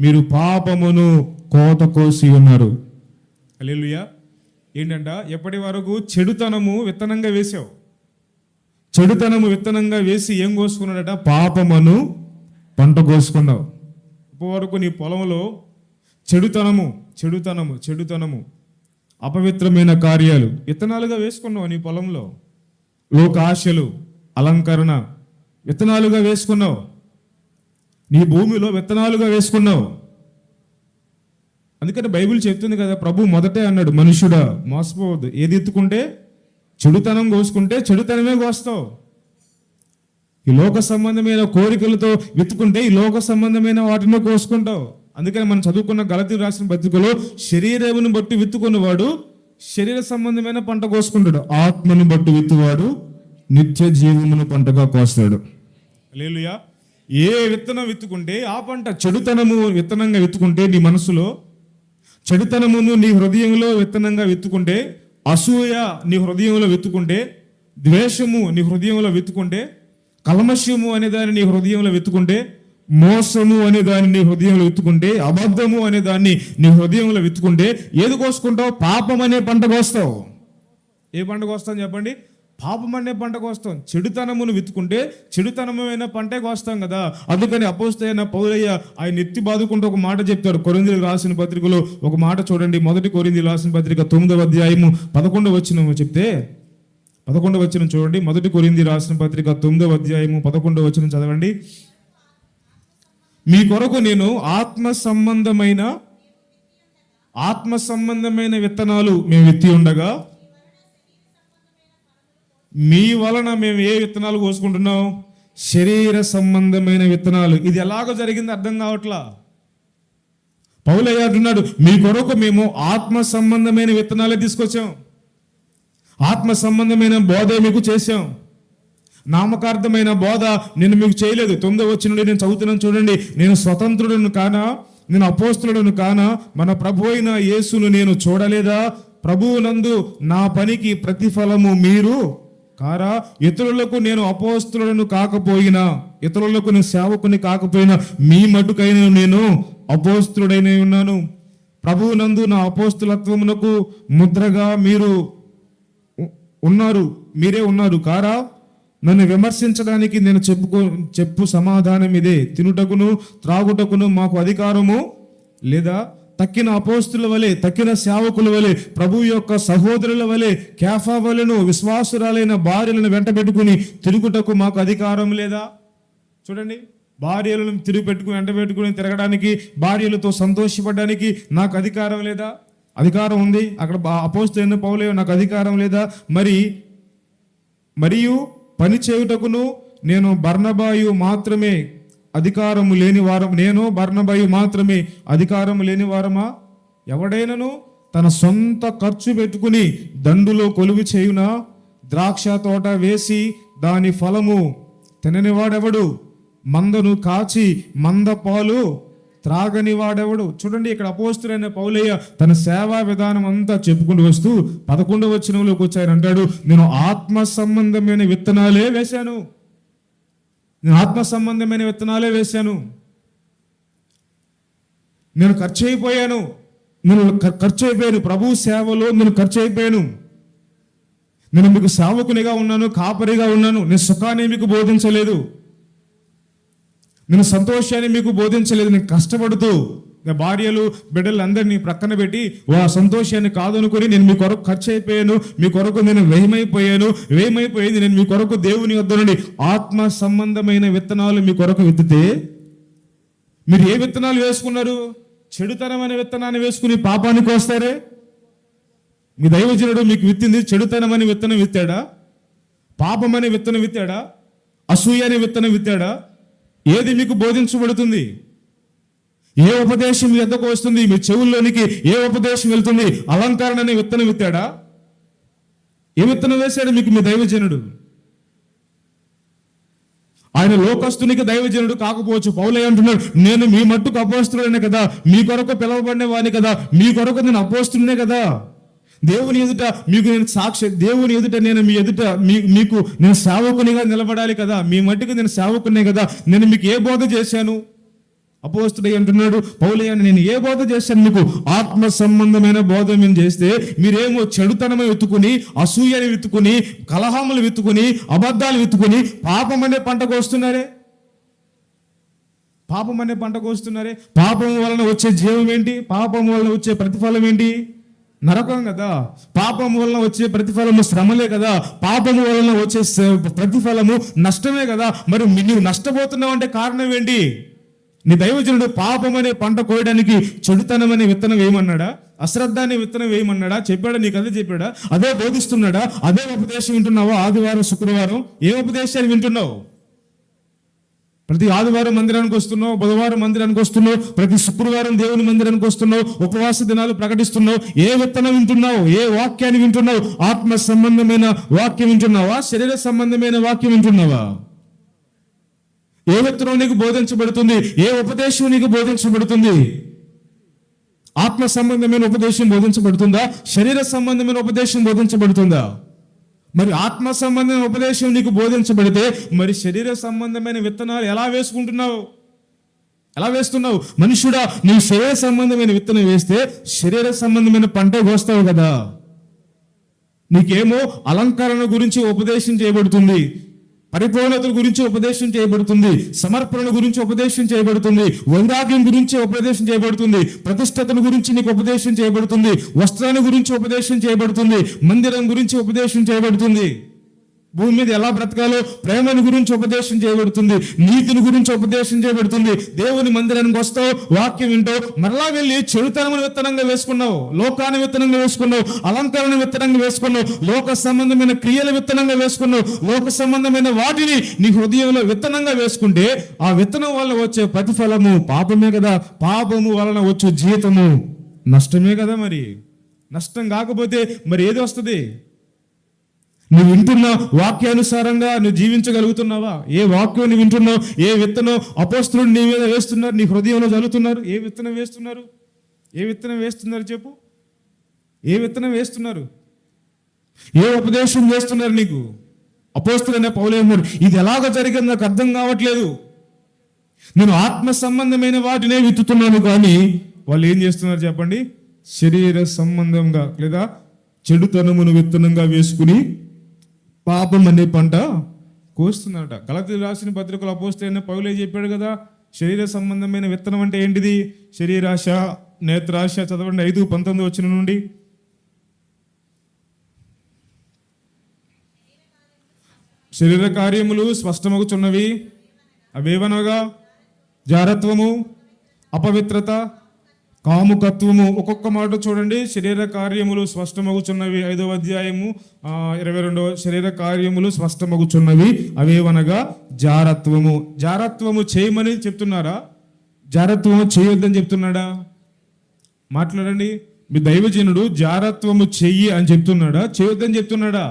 మీరు పాపమును కోత కోసి ఉన్నారు. హల్లెలూయా. ఏంటంట, ఎప్పటి వరకు చెడుతనము విత్తనంగా వేసావు. చెడుతనము విత్తనంగా వేసి ఏం కోసుకున్నాడట? పాపమును పంట కోసుకున్నావు. ఇప్పటి వరకు నీ పొలంలో చెడుతనము చెడుతనము చెడుతనము అపవిత్రమైన కార్యాలు విత్తనాలుగా వేసుకున్నావు. నీ పొలంలో లోక ఆశలు, అలంకరణ విత్తనాలుగా వేసుకున్నావు. నీ భూమిలో విత్తనాలుగా వేసుకున్నావు. అందుకని బైబిల్ చెప్తుంది కదా, ప్రభు మొదటే అన్నాడు, మనుషుడా మోసపోవద్దు. ఏది ఎత్తుకుంటే చెడుతనం కోసుకుంటే చెడుతనమే కోస్తావు. ఈ లోక సంబంధమైన కోరికలతో విత్తుకుంటే ఈ లోక సంబంధమైన వాటిని కోసుకుంటావు. అందుకని మనం చదువుకున్న గలతీ రాసిన పత్రికలో శరీరమును బట్టి విత్తుకున్నవాడు శరీర సంబంధమైన పంట కోసుకుంటాడు, ఆత్మను బట్టి విత్తువాడు నిత్య జీవమును పంటగా కోస్తాడు. హల్లెలూయా. ఏ విత్తనం విత్తుకుంటే ఆ పంట. చెడుతనము విత్తనంగా విత్తుకుంటే నీ మనసులో, చెడుతనమును నీ హృదయంలో విత్తనంగా విత్తుకుంటే, అసూయ నీ హృదయంలో విత్తుకుంటే, ద్వేషము నీ హృదయంలో విత్తుకుంటే, కల్మషము అనే దాన్ని నీ హృదయంలో విత్తుకుంటే, మోసము అనే దాన్ని నీ హృదయంలో విత్తుకుంటే, అబద్ధము అనే దాన్ని నీ హృదయంలో విత్తుకుంటే ఏది కోసుకుంటావు? పాపం అనే పంట కోస్తావు. ఏ పంట కోస్తాం చెప్పండి? పాపం అనే పంట కోస్తాం. చెడుతనమును విత్తుకుంటే చెడుతనమైన పంటే కోస్తాం కదా. అందుకని అపోస్తలుడైన పౌలయ్య ఆయన ఎత్తి బాదుకుంటూ ఒక మాట చెప్తాడు. కొరింథీయులకు రాసిన పత్రికలో ఒక మాట చూడండి. 1 కొరింథీయులకు రాసిన పత్రిక 9వ అధ్యాయము 11వ వచనం చెప్తే, 11వ వచనం చూడండి. 1 కొరింథీయులకు రాసిన పత్రిక 9వ అధ్యాయము 11వ వచనం చదవండి. మీ కొరకు నేను ఆత్మ సంబంధమైన విత్తనాలు మేము విత్తి ఉండగా, మీ వలన మేము ఏ విత్తనాలు కోసుకుంటున్నాం? శరీర సంబంధమైన విత్తనాలు. ఇది ఎలాగో జరిగింది అర్థం కావట్లా. పౌలయ్య అంటున్నాడు, మీ కొరకు మేము ఆత్మ సంబంధమైన విత్తనాలే తీసుకొచ్చాం. ఆత్మ సంబంధమైన బోధ మీకు చేశాం. నామకార్థమైన బోధ నేను మీకు చేయలేదు. 9వ వచనం నుండి నేను చదువుతున్నాను చూడండి. నేను స్వతంత్రుడను కానా, నేను అపోస్తలుడను కానా, మన ప్రభు అయిన యేసును నేను చూడలేదా? ప్రభువునందు నా పనికి ప్రతిఫలము మీరు కారా? ఇతరులకు నేను అపోస్తలుడను కాకపోయినా, ఇతరులకు నేను సేవకుని కాకపోయినా, మీ మటుకైన నేను అపోస్తలుడైన ఉన్నాను. ప్రభువునందు నా అపోస్తలత్వమునకు ముద్రగా మీరు ఉన్నారు, మీరే ఉన్నారు కారా? నన్ను విమర్శించడానికి నేను చెప్పు సమాధానం ఇదే. తినుటకును త్రాగుటకును మాకు అధికారము లేదా? తక్కిన అపోస్తుల వలె, తక్కిన సేవకుల వలె, ప్రభు యొక్క సహోదరుల వలె, కేఫా వలెను విశ్వాసురాలైన భార్యలను వెంట పెట్టుకుని తిరుగుటకు మాకు అధికారం లేదా? చూడండి, భార్యలను వెంట పెట్టుకుని తిరగడానికి, భార్యలతో సంతోషపడడానికి నాకు అధికారం లేదా? అధికారం ఉంది. అక్కడ అపోస్తలుడైన పౌలు నాకు అధికారం లేదా? మరియు పని చేయుటకును నేను బర్నబాయు మాత్రమే అధికారము లేని వారం, నేను బర్నబాయు మాత్రమే అధికారము లేని వారమా? ఎవడైనను తన సొంత ఖర్చు పెట్టుకుని దండులో కొలువు చేయునా? ద్రాక్ష తోట వేసి దాని ఫలము తినని వాడెవడు? మందను కాచి మంద పాలు త్రాగని వాడెవడు? చూడండి, ఇక్కడ అపోస్తలుడైన పౌలయ్య తన సేవా విధానం అంతా చెప్పుకుంటూ వస్తూ 11వ వచనంలోకి వచ్చాయని అంటాడు, నేను ఆత్మ సంబంధమైన విత్తనాలే వేశాను. నేను ఆత్మ సంబంధమైన విత్తనాలే వేశాను. నేను ఖర్చు అయిపోయాను. ప్రభు సేవలో నేను ఖర్చు అయిపోయాను. నేను మీకు సేవకునిగా ఉన్నాను, కాపరిగా ఉన్నాను. నేను సుఖాన్ని మీకు బోధించలేదు, నేను సంతోషాన్ని మీకు బోధించలేదు. నేను కష్టపడుతూ భార్యలు బిడ్డలు అందరినీ ప్రక్కన పెట్టి ఆ సంతోషాన్ని కాదనుకొని నేను మీ కొరకు ఖర్చు అయిపోయాను, మీ కొరకు నేను వ్యయమైపోయింది. నేను మీ కొరకు దేవుని వద్ద నుండి ఆత్మ సంబంధమైన విత్తనాలు మీ కొరకు విత్తితే, మీరు ఏ విత్తనాలు వేసుకున్నారు? చెడుతనమైన విత్తనాన్ని వేసుకుని పాపానికి వస్తారే. మీ దైవజనుడు మీకు విత్తింది చెడుతనమని విత్తనం విత్తాడా? పాపమనే విత్తనం విత్తాడా? అసూయ అనే విత్తనం విత్తాడా? ఏది మీకు బోధించబడుతుంది? ఏ ఉపదేశం మీ వద్దకు వస్తుంది? మీ చెవుల్లోనికి ఏ ఉపదేశం వెళ్తుంది? అలంకరణ అనే విత్తనం విత్తాడా? ఏ విత్తనం వేశాడు మీకు మీ దైవజనుడు? ఆయన లోకస్తునికి దైవజనుడు కాకపోవచ్చు. పౌలయ్య అంటున్నాడు, నేను మీ మట్టుకు అపోస్తలుడనే కదా, మీ కొరకు పిలవబడిన వాడిని కదా, మీ కొరకు నేను అపోస్తలునే కదా. దేవుని ఎదుట మీకు నేను సాక్షి, దేవుని ఎదుట నేను మీ ఎదుట మీకు నేను సేవకునిగా నిలబడాలి కదా. మీ మట్టుకు నేను సేవకునే కదా. నేను మీకు ఏ బోధ చేశాను? అపోస్తుడై అంటున్నాడు, పౌలే అని నేను ఏ బోధ చేశాను మీకు? ఆత్మ సంబంధమైన బోధ నేను చేస్తే మీరేమో చెడుతనమే వెతుకుని, అసూయని వెతుకుని, కలహములు వెతుకుని, అబద్ధాలు వెతుకుని పాపం అనే పంట కోస్తున్నారే. పాపం అనే పంట కోస్తున్నారే. పాపం వలన వచ్చే జీవం ఏంటి? పాపం వలన వచ్చే ప్రతిఫలం ఏంటి? నరకం కదా. పాపం వలన వచ్చే ప్రతిఫలము శ్రమలే కదా. పాపము వలన వచ్చే ప్రతిఫలము నష్టమే కదా. మరి నువ్వు నష్టపోతున్నావు అంటే కారణం ఏంటి? నీ దైవజనుడు పాపం అనే పంట కోయడానికి చెడుతనం అనే విత్తనం వేయమన్నాడా? అశ్రద్ధ అనే విత్తనం వేయమన్నాడా? చెప్పాడా? నీకు అదే చెప్పాడా? అదే బోధిస్తున్నాడా? అదే ఉపదేశం వింటున్నావా? ఆదివారం శుక్రవారం ఏ ఉపదేశాన్ని వింటున్నావు? ప్రతి ఆదివారం మందిరానికి వస్తున్నావు, బుధవారం మందిరానికి వస్తున్నావు, ప్రతి శుక్రవారం దేవుని మందిరానికి వస్తున్నావు, ఉపవాస దినాలు ప్రకటిస్తున్నావు. ఏ విత్తనం వింటున్నావు? ఏ వాక్యాన్ని వింటున్నావు? ఆత్మ సంబంధమైన వాక్యం వింటున్నావా? శరీర సంబంధమైన వాక్యం వింటున్నావా? ఏ విత్తనం నీకు బోధించబడుతుంది? ఏ ఉపదేశం నీకు బోధించబడుతుంది? ఆత్మ సంబంధమైన ఉపదేశం బోధించబడుతుందా? శరీర సంబంధమైన ఉపదేశం బోధించబడుతుందా? మరి ఆత్మ సంబంధమైన ఉపదేశం నీకు బోధించబడితే మరి శరీర సంబంధమైన విత్తనాలు ఎలా వేసుకుంటున్నావు? ఎలా వేస్తున్నావు? మనుషుడా, నీ శరీర సంబంధమైన విత్తనం వేస్తే శరీర సంబంధమైన పంట కోస్తావు కదా. నీకేమో అలంకరణ గురించి ఉపదేశం చేయబడుతుంది, పరిపూర్ణతల గురించి ఉపదేశం చేయబడుతుంది, సమర్పణ గురించి ఉపదేశం చేయబడుతుంది, వైరాగ్యం గురించి ఉపదేశం చేయబడుతుంది, ప్రతిష్టతల గురించి నీకు ఉపదేశం చేయబడుతుంది, వస్త్రాన్ని గురించి ఉపదేశం చేయబడుతుంది, మందిరం గురించి ఉపదేశం చేయబడుతుంది, భూమి మీద ఎలా బ్రతకాలో ప్రేమను గురించి ఉపదేశం చేయబడుతుంది, నీతిని గురించి ఉపదేశం చేయబడుతుంది. దేవుని మందిరానికి వస్తావు, వాక్యం వింటావు, మరలా వెళ్ళి చెడుతనమును విత్తనంగా వేసుకున్నావు, లోకాన్ని విత్తనంగా వేసుకున్నావు, అలంకరణ విత్తనంగా వేసుకున్నావు, లోక సంబంధమైన క్రియల విత్తనంగా వేసుకున్నావు, లోక సంబంధమైన వాటిని నీ హృదయంలో విత్తనంగా వేసుకుంటే ఆ విత్తనం వల్ల వచ్చే ప్రతిఫలము పాపమే కదా. పాపము వలన వచ్చే జీతము నష్టమే కదా. మరి నష్టం కాకపోతే మరి ఏది వస్తుంది? నువ్వు వింటున్న వాక్యానుసారంగా నువ్వు జీవించగలుగుతున్నావా? ఏ వాక్యం నువ్వు వింటున్నావు? ఏ విత్తనం అపోస్తులుడు నీ మీద వేస్తున్నారు, నీ హృదయంలో చల్లుతున్నారు? ఏ విత్తనం వేస్తున్నారు? ఏ విత్తనం వేస్తున్నారు చెప్పు? ఏ విత్తనం వేస్తున్నారు? ఏ ఉపదేశం చేస్తున్నారు నీకు? అపోస్తులైన పౌలు అన్నారు, ఇది ఎలాగ జరిగింది నాకు అర్థం కావట్లేదు, నేను ఆత్మ సంబంధమైన వాటినే విత్తుతున్నాను, కానీ వాళ్ళు ఏం చేస్తున్నారు చెప్పండి? శరీర సంబంధంగా లేదా చెడుతనమును విత్తనంగా వేసుకుని పాపం అనే పంట కోస్తున్నారట. గలతీయులకు రాసిన పత్రికలు అపోస్తలుడైన పౌలే చెప్పాడు కదా, శరీర సంబంధమైన విత్తనం అంటే ఏంటిది? శరీరాశ, నేత్రాశ. చదవండి 5:19 వచనం నుండి. శరీర కార్యములు స్పష్టమగుచున్నవి, అవేవనగా జారత్వము, అపవిత్రత, కాముకత్వము. ఒక్కొక్క మాట చూడండి. శరీర కార్యములు స్పష్టమగుచున్నవి, 5వ అధ్యాయము 22వ. శరీర కార్యములు స్పష్టమగుచున్నవి అవేవనగా జారత్వము. జారత్వము చేయమని చెప్తున్నారా? జారత్వము చేయొద్దని చెప్తున్నాడా? మాట్లాడండి. మీ దైవజనుడు జారత్వము చెయ్యి అని చెప్తున్నాడా? చేయొద్దని చెప్తున్నాడా?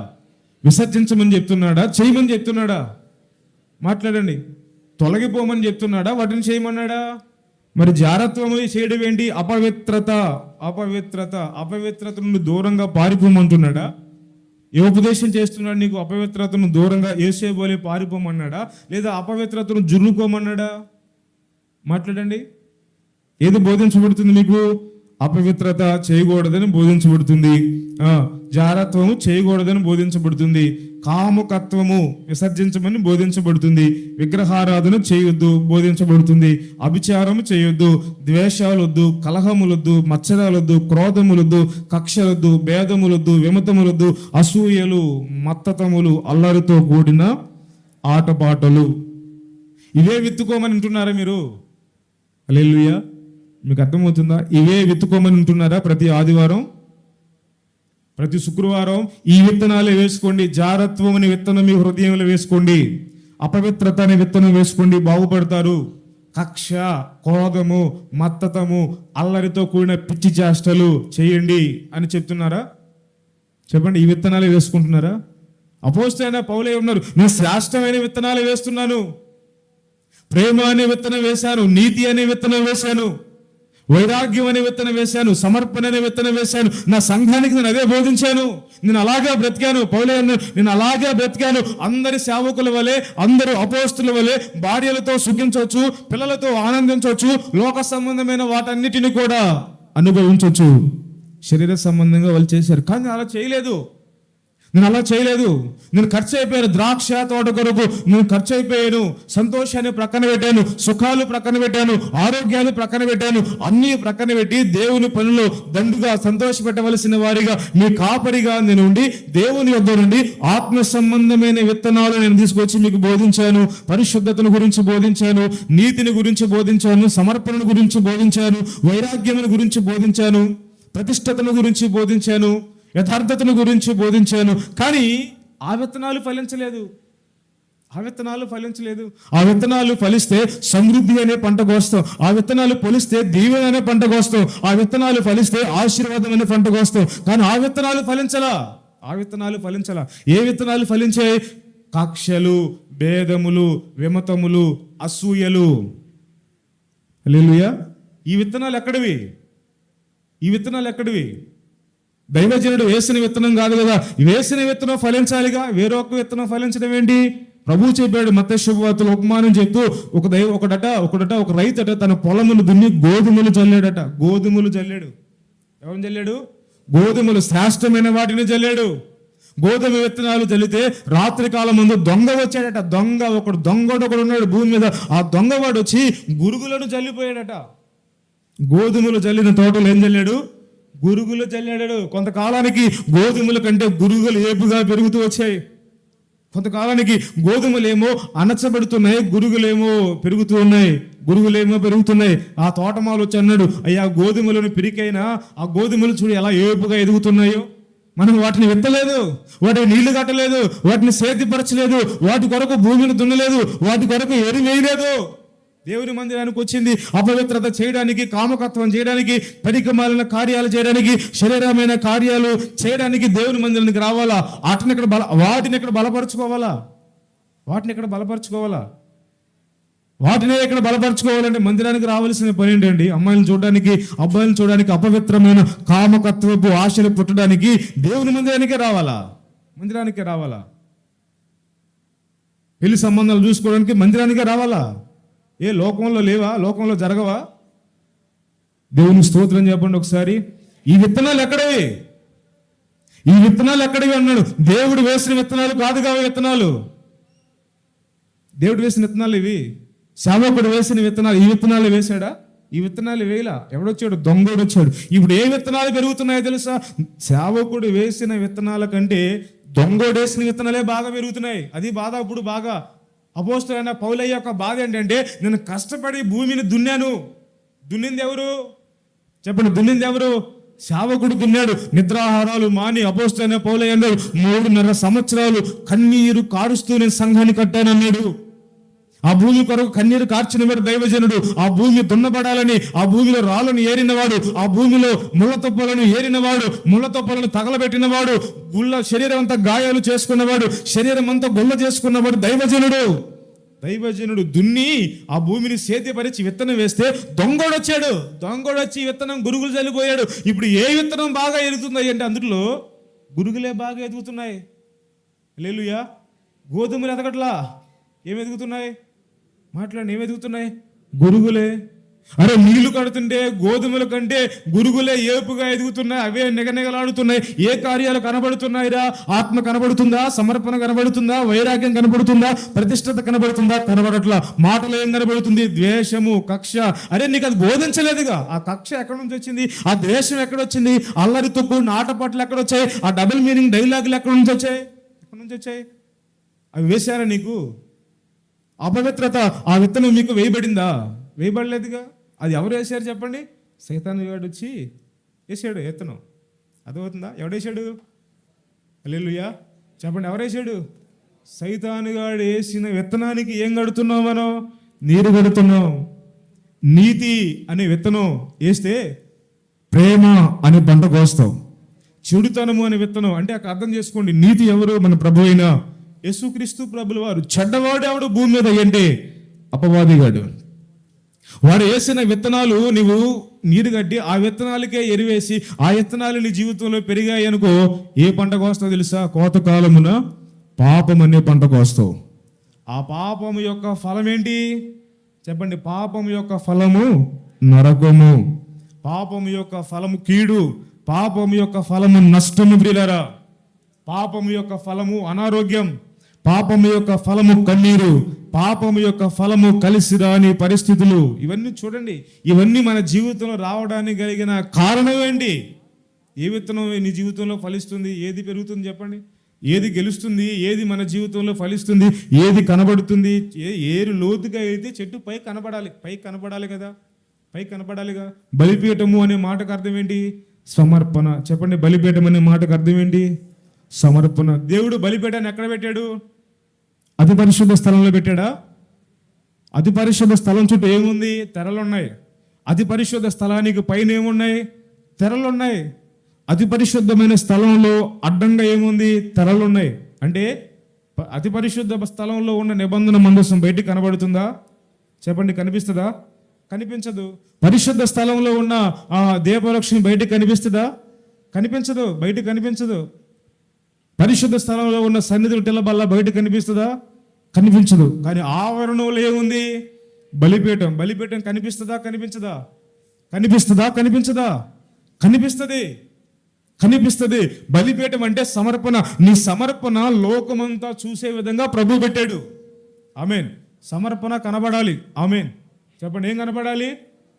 విసర్జించమని చెప్తున్నాడా? చేయమని చెప్తున్నాడా? మాట్లాడండి. తొలగిపోమని చెప్తున్నాడా? వాటిని చేయమన్నాడా? మరి జారత్వము చేయడం ఏంటి? అపవిత్రత. అపవిత్రత. అపవిత్రత నుండి దూరంగా పారిపోమంటున్నాడా? ఏ ఉపదేశం చేస్తున్నాడు నీకు? అపవిత్రతను దూరంగా యేసేబోలే పారిపోమన్నాడా? లేదా అపవిత్రతను జుర్రుకోమన్నాడా? మాట్లాడండి. ఏది బోధించబడుతుంది మీకు? అపవిత్రత చేయకూడదని బోధించబడుతుంది, జారత్వము చేయకూడదని బోధించబడుతుంది, కాముకత్వము విసర్జించమని బోధించబడుతుంది, విగ్రహారాధన చేయొద్దు బోధించబడుతుంది, అభిచారము చేయొద్దు, ద్వేషాలొద్దు, కలహములొద్దు, మత్సరాలొద్దు, క్రోధములొద్దు, కక్షలొద్దు, భేదములొద్దు, విమతములొద్దు, అసూయలు, మత్తతములు, అల్లరితో కూడిన ఆటపాటలు. ఇవే విత్తుకోమని ఉంటున్నారా మీరు? హల్లెలూయా. మీకు అర్థమవుతుందా? ఇవే విత్తుకోమని ఉంటున్నారా? ప్రతి ఆదివారం, ప్రతి శుక్రవారం ఈ విత్తనాలే వేసుకోండి. జారత్వం అనే విత్తనం మీ హృదయంలో వేసుకోండి, అపవిత్రత అనే విత్తనం వేసుకోండి, బాగుపడతారు. కక్ష, క్రోధము, మత్తతము, అల్లరితో కూడిన పిచ్చి చేష్టలు చేయండి అని చెప్తున్నారా? చెప్పండి. ఈ విత్తనాలే వేసుకుంటున్నారా? అపోస్తలుడైన పౌలే ఉన్నారు, నేను శ్రేష్టమైన విత్తనాలే వేస్తున్నాను, ప్రేమ అనే విత్తనం వేశాను, నీతి అనే విత్తనం వేశాను, వైరాగ్యం అనే విత్తనం వేశాను, సమర్పణ అనే విత్తనం వేశాను. నా సంఘానికి నేను అదే బోధించాను. నేను అలాగే బ్రతికాను. పౌలే అన్నాడు, నేను అలాగే బ్రతికాను. అందరి సేవకుల వలె, అందరూ అపోస్తుల వలె భార్యలతో సుఖించవచ్చు, పిల్లలతో ఆనందించవచ్చు, లోక సంబంధమైన వాటన్నిటిని కూడా అనుభవించవచ్చు. శరీర సంబంధంగా వాళ్ళు చేశారు, కానీ అలా చేయలేదు. నేను అలా చేయలేదు. నేను ఖర్చు అయిపోయాను. ద్రాక్ష తోట కొరకు నేను ఖర్చు అయిపోయాను. సంతోషాన్ని ప్రక్కన పెట్టాను, సుఖాలు ప్రక్కన పెట్టాను, ఆరోగ్యాలు ప్రక్కన పెట్టాను. అన్నీ ప్రక్కన పెట్టి దేవుని పనిలో దండుగా సంతోషపెట్టవలసిన వారిగా, మీ కాపరిగా నేను ఉండి దేవుని యొద్ద నుండి ఆత్మ సంబంధమైన విత్తనాలు నేను తీసుకొచ్చి మీకు బోధించాను. పరిశుద్ధతను గురించి బోధించాను, నీతిని గురించి బోధించాను, సమర్పణను గురించి బోధించాను, వైరాగ్యమును గురించి బోధించాను, ప్రతిష్టతను గురించి బోధించాను, యథార్థతను గురించి బోధించాను. కానీ ఆ విత్తనాలు ఫలించలేదు. ఆ విత్తనాలు ఫలిస్తే సమృద్ధి అనే పంట కోస్తాం. ఆ విత్తనాలు ఫలిస్తే దీవెన అనే పంట కోస్తాం. ఆ విత్తనాలు ఫలిస్తే ఆశీర్వాదం అనే పంట కోస్తాం. కానీ ఆ విత్తనాలు ఫలించలా. ఏ విత్తనాలు ఫలించాయి? కక్షలు, భేదములు, విమతములు, అసూయలు. హల్లెలూయా. ఈ విత్తనాలు ఎక్కడివి? దైవజనుడు వేసిన విత్తనం కాదు కదా. వేసిన విత్తనం ఫలించాలిగా. వేరొక విత్తనం ఫలించడం ఏంటి? ప్రభువు చెప్పాడు మత్తయి శుభవార్తలో ఉపమానం చెప్తూ, ఒక రైతట తన పొలమును దున్ని గోధుమలు జల్లాడట. ఎవరు జల్లాడు? గోధుమలు, శ్రేష్టమైన వాటిని జల్లాడు. గోధుమ విత్తనాలు చల్లితే రాత్రి కాలం ముందు దొంగ వచ్చాడట. దొంగడు ఉన్నాడు భూమి మీద. ఆ దొంగవాడు వచ్చి గురుగులను జల్లిపోయాడట. గోధుమలు జల్లిన తోటలు ఏం జల్లాడు? గురుగులు జల్లాడు. కొంతకాలానికి గోధుమల కంటే గురుగులు ఏపుగా పెరుగుతూ వచ్చాయి. కొంతకాలానికి గోధుమలేమో అణచబడుతున్నాయి, గురుగులేమో పెరుగుతున్నాయి. ఆ తోటమాలు వచ్చి అన్నాడు, అయ్యా గోధుమలను పిరికైనా ఆ గోధుమలు చూడు ఎలా ఏపుగా ఎదుగుతున్నాయో. మనం వాటిని విత్తలేదు, వాటిని నీళ్లు కట్టలేదు, వాటిని సేద్యపరచలేదు, వాటి కొరకు భూమిని దున్నలేదు, వాటి కొరకు ఎరువు వేయలేదు. దేవుని మందిరానికి వచ్చింది అపవిత్రత చేయడానికి, కామకత్వం చేయడానికి, పరికమాలిన కార్యాలు చేయడానికి, శరీరమైన కార్యాలు చేయడానికి దేవుని మందిరానికి రావాలా? వాటిని ఇక్కడ బలపరచుకోవాలంటే మందిరానికి రావాల్సిన పని ఏంటండి? అమ్మాయిలను చూడడానికి, అబ్బాయిలను చూడడానికి, అపవిత్రమైన కామకత్వపు ఆశలు పుట్టడానికి దేవుని మందిరానికే రావాలా? పెళ్లి సంబంధాలు చూసుకోవడానికి మందిరానికే రావాలా? ఏ లోకంలో లేవా? లోకంలో జరగవా? దేవుని స్తోత్రం చెప్పండి ఒకసారి. ఈ విత్తనాలు ఎక్కడివి అన్నాడు. దేవుడు వేసిన విత్తనాలు కాదుగా విత్తనాలు. దేవుడు వేసిన విత్తనాలు ఇవి. సేవకుడు వేసిన విత్తనాలు. ఈ విత్తనాలు వేశాడా? ఈ విత్తనాలు వేయలా. ఎవడొచ్చాడు? దొంగోడు వచ్చాడు. ఇప్పుడు ఏ విత్తనాలు పెరుగుతున్నాయో తెలుసా? సేవకుడు వేసిన విత్తనాల కంటే దొంగోడు వేసిన విత్తనాలే బాగా పెరుగుతున్నాయి. అది బాధ. ఇప్పుడు బాగా అపోస్తలుడైన పౌలయ్య యొక్క బాధ ఏంటంటే, నేను కష్టపడి భూమిని దున్నింది ఎవరు? చెప్పండి, దున్నింది ఎవరు? సేవకుడు దున్నాడు. నిద్రాహారాలు మాని అపోస్తలుడైన పౌలయ్య అన్నాడు, 3.5 సంవత్సరాలు కన్నీరు కారుస్తూ నేను సంఘాన్ని కట్టానన్నాడు. ఆ భూమి కొరకు కన్నీరు కార్చినవాడు దైవజనుడు. ఆ భూమి దున్నబడాలని, ఆ భూమిలో రాళ్ళను ఏరినవాడు, ఆ భూమిలో ముళ్ళతొప్పలను ఏరినవాడు, ముళ్ళతొప్పలను తగలబెట్టినవాడు, శరీరం అంతా గాయాలు చేసుకున్నవాడు, శరీరం అంతా గుల్ల చేసుకున్నవాడు దైవజనుడు దున్ని ఆ భూమిని సేద్యపరిచి విత్తనం వేస్తే దొంగోడొచ్చి విత్తనం గురుగులు చల్లిపోయాడు. ఇప్పుడు ఏ విత్తనం బాగా ఎదుగుతున్నాయి అంటే అందులో గురుగులే బాగా ఎదుగుతున్నాయి. హల్లెలూయా. గోధుమలు ఎదగట్లా. ఏం ఎదుగుతున్నాయి? ఏం ఎదుగుతున్నాయి? గురుగులే. అరే నీళ్లు కడుతుంటే గోధుమల కంటే గురుగులే ఏపుగా ఎదుగుతున్నాయి. అవే నిగనిగలాడుతున్నాయి. ఏ కార్యాలు కనబడుతున్నాయిరా? ఆత్మ కనబడుతుందా? సమర్పణ కనబడుతుందా? వైరాగ్యం కనబడుతుందా? ప్రతిష్టత కనబడుతుందా? కనబడట్లా. మాటలు ఏం కనబడుతుంది? ద్వేషము, కక్ష. అరే నీకు అది బోధించలేదుగా. ఆ కక్ష ఎక్కడి నుంచి వచ్చింది? ఆ ద్వేషం ఎక్కడొచ్చింది? అల్లరి తొక్కు నాటపాట్లు ఎక్కడొచ్చాయి? ఆ డబుల్ మీనింగ్ డైలాగులు ఎక్కడి నుంచి వచ్చాయి? అవి వేశారా నీకు? అపవిత్రత ఆ విత్తనం మీకు వేయబడిందా? వేయబడలేదుగా. అది ఎవరు వేశారు చెప్పండి? సైతాను గాడు వచ్చి వేసాడు విత్తనం. అర్థమవుతుందా? ఎవడేసాడు? హల్లెలూయా. చెప్పండి, ఎవరేసాడు? సైతాను గాడు వేసిన విత్తనానికి ఏం కడుతున్నాం మనం? నీరు కడుతున్నాం. నీతి అనే విత్తనం వేస్తే ప్రేమ అనే పంట కోస్తాం. చెడుతనము అనే విత్తనం అంటే అక్కడ అర్థం చేసుకోండి. నీతి ఎవరు? మన ప్రభు అయిన యేసుక్రీస్తు ప్రభుల వారు. చెడ్డవాడు ఎవడు భూమి మీద అంటే అపవాదిగాడు. వాడు వేసిన విత్తనాలు నువ్వు నీరు కట్టి ఆ విత్తనాలకే ఎరువేసి ఆ విత్తనాలు నీ జీవితంలో పెరిగాయి అనుకో, ఏ పంట కోస్తావు తెలుసా? కోతకాలమున పాపం అనే పంట కోస్తావు. ఆ పాపము యొక్క ఫలం ఏంటి చెప్పండి? పాపము యొక్క ఫలము నరకము, పాపము యొక్క ఫలము కీడు, పాపము యొక్క ఫలము నష్టము. ప్రియులారా, పాపము యొక్క ఫలము అనారోగ్యం, పాపము యొక్క ఫలము కన్నీరు, పాపము యొక్క ఫలము కలిసి రాని పరిస్థితులు. ఇవన్నీ చూడండి, ఇవన్నీ మన జీవితంలో రావడానికి కలిగిన కారణం ఏంటి? ఏ విత్తనం నీ జీవితంలో ఫలిస్తుంది? ఏది పెరుగుతుంది చెప్పండి? ఏది గెలుస్తుంది? ఏది మన జీవితంలో ఫలిస్తుంది? ఏది కనబడుతుంది? ఏరు లోతుగా అయితే చెట్టు పై కనబడాలి, పై కనబడాలి కదా, పై కనబడాలిగా. బలిపీఠము అనే మాటకు అర్థం ఏంటి? సమర్పణ. చెప్పండి, బలిపీఠం అనే మాటకు అర్థం ఏంటి? సమర్పణ. దేవుడు బలిపీఠాన్ని ఎక్కడ పెట్టాడు? అతి పరిశుద్ధ స్థలంలో పెట్టాడా? అతి పరిశుద్ధ స్థలం చుట్టూ ఏముంది? తెరలున్నాయి. అతి పరిశుద్ధ స్థలానికి పైన ఏమున్నాయి? తెరలున్నాయి. అతి పరిశుద్ధమైన స్థలంలో అడ్డంగా ఏముంది? తెరలున్నాయి. అంటే అతి పరిశుద్ధ స్థలంలో ఉన్న నిబంధన మందసం బయటికి కనబడుతుందా? చెప్పండి, కనిపిస్తుందా? కనిపించదు. పరిశుద్ధ స్థలంలో ఉన్న ఆ దీపవృక్షం బయటికి కనిపిస్తుందా? కనిపించదు, బయటికి కనిపించదు. పరిశుద్ధ స్థలంలో ఉన్న సన్నిధుల తెల్లబల్ల బయట కనిపిస్తుందా? కనిపించదు. కానీ ఆవరణంలో ఏముంది? బలిపీఠం. బలిపీఠం కనిపిస్తుందా? కనిపించదా? కనిపిస్తుందా? కనిపించదా? కనిపిస్తుంది, కనిపిస్తుంది. బలిపీఠం అంటే సమర్పణ. నీ సమర్పణ లోకమంతా చూసే విధంగా ప్రభు పెట్టాడు. ఆమేన్. సమర్పణ కనబడాలి. ఆమేన్. చెప్పండి, ఏం కనబడాలి?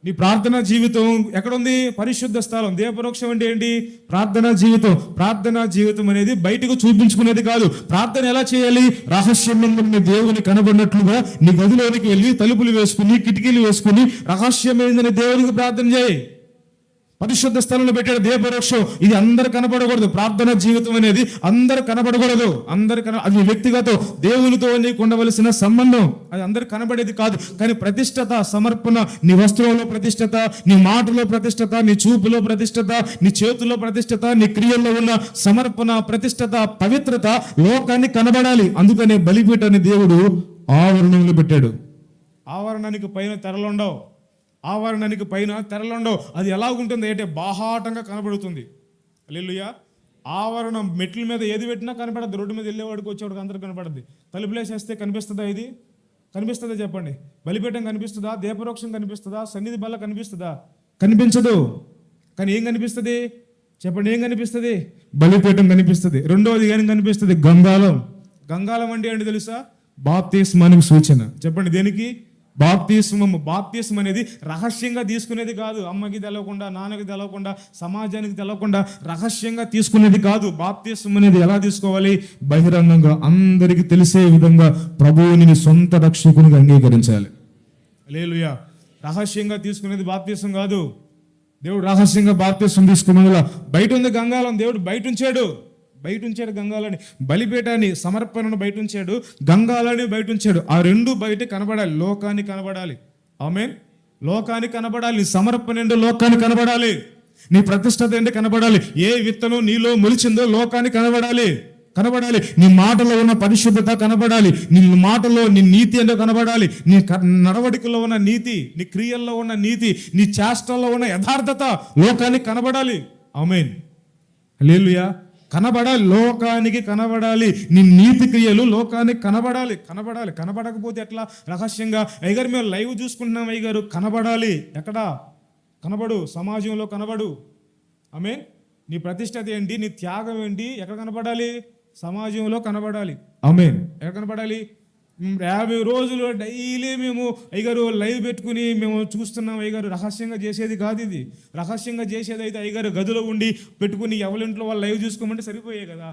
నీ ప్రార్థనా జీవితం ఎక్కడుంది? పరిశుద్ధ స్థలం. దీపవృక్షం అంటే ఏంటి? ప్రార్థనా జీవితం. ప్రార్థనా జీవితం అనేది బయటకు చూపించుకునేది కాదు. ప్రార్థన ఎలా చేయాలి? రహస్యమైన దేవుని కనబడినట్లుగా నీ గదిలోనికి వెళ్ళి తలుపులు వేసుకుని కిటికీలు వేసుకుని రహస్యమైన దేవునికి ప్రార్థన చేయి. పరిశుద్ధ స్థలంలో పెట్టాడు దీపవృక్షం. ఇది అందరు కనబడకూడదు. ప్రార్థన జీవితం అనేది అందరు కనబడకూడదు. అది వ్యక్తిగతం, దేవునితో నీకు ఉండవలసిన సంబంధం. అది అందరు కనబడేది కాదు. కానీ ప్రతిష్టత, సమర్పణ, నీ వస్త్రంలో ప్రతిష్టత, నీ మాటలో ప్రతిష్టత, నీ చూపులో ప్రతిష్టత, నీ చేతుల్లో ప్రతిష్టత, నీ క్రియల్లో ఉన్న సమర్పణ, ప్రతిష్టత, పవిత్రత లోకాన్ని కనబడాలి. అందుకనే బలిపీఠాన్ని దేవుడు ఆవరణంలో పెట్టాడు. ఆవరణానికి పైన తెరలుండవు. ఆవరణానికి పైన తెరలుండవు. అది ఎలా ఉంటుంది అంటే బాహాటంగా కనబడుతుంది. హల్లెలూయా. ఆవరణం మెట్ల మీద ఏది పెట్టినా కనపడద్దు. రోడ్డు మీద వెళ్ళేవాడికి వచ్చేవాడికి అందరూ కనపడద్ది. తలుపులేసేస్తే కనిపిస్తుందా? ఇది కనిపిస్తుందా? చెప్పండి. బలిపీఠం కనిపిస్తుందా? దీపవృక్షం కనిపిస్తుందా? సన్నిధి బల్ల కనిపిస్తుందా? కనిపించదు. కానీ ఏం కనిపిస్తుంది? చెప్పండి, ఏం కనిపిస్తుంది? బలిపీఠం కనిపిస్తుంది. రెండవది ఏం కనిపిస్తుంది? గంగాలం. గంగాలం అంటే ఏంటి తెలుసా? బాప్తిస్మానికి సూచన. చెప్పండి, దేనికి? బాప్తిస్మము. బాప్తిస్మం అనేది రహస్యంగా తీసుకునేది కాదు. అమ్మకి తెలవకుండా, నాన్నకి తెలవకుండా, సమాజానికి తెలవకుండా రహస్యంగా తీసుకునేది కాదు. బాప్తిస్మం అనేది ఎలా తీసుకోవాలి? బహిరంగంగా అందరికీ తెలిసే విధంగా ప్రభువుని సొంత రక్షకునిగా అంగీకరించాలి. హల్లెలూయా. రహస్యంగా తీసుకునేది బాప్తిస్మం కాదు. దేవుడు రహస్యంగా బాప్తిస్మం తీసుకునేలా బయట ఉంది గంగాలం. దేవుడు బయట ఉంచాడు గంగాలని. బలిపీఠాన్ని, సమర్పణను బయట ఉంచాడు, గంగాలని బయట ఉంచాడు. ఆ రెండు బయట కనబడాలి, లోకానికి కనబడాలి. ఆమేన్. లోకానికి కనబడాలి. నీ సమర్పణ ఏంటో లోకానికి కనబడాలి. నీ ప్రతిష్టత ఏంటో కనబడాలి. ఏ విత్తనం నీలో మొలిచిందో లోకానికి కనబడాలి. నీ మాటలో ఉన్న పరిశుద్ధత కనబడాలి. నీ మాటలో నీ నీతి ఏంటో కనబడాలి. నీ నడవడికలో ఉన్న నీతి, నీ క్రియల్లో ఉన్న నీతి, నీ చేష్టల్లో ఉన్న యథార్థత లోకానికి కనబడాలి. ఆమేన్. హల్లెలూయా. కనబడాలి, లోకానికి కనబడాలి. నీ నీతి క్రియలు లోకానికి కనబడాలి. కనబడకపోతే ఎట్లా? రహస్యంగా అయ్యగారు మేము లైవ్ చూసుకుంటున్నాం అయ్యగారు, కనబడాలి. ఎక్కడా? కనబడు, సమాజంలో కనబడు. ఆమేన్. నీ ప్రతిష్టత ఏంటి? నీ త్యాగం ఏంటి? ఎక్కడ కనబడాలి? సమాజంలో కనబడాలి. ఆమేన్. ఎక్కడ కనబడాలి? 50 రోజులు డైలీ మేము అయ్యగారు లైవ్ పెట్టుకుని మేము చూస్తున్నాం అయ్యగారు. రహస్యంగా చేసేది కాదు ఇది. రహస్యంగా చేసేది అయితే అయ్యగారు గదిలో ఉండి పెట్టుకుని ఎవరింట్లో వాళ్ళు లైవ్ చూసుకోమంటే సరిపోయాయి కదా.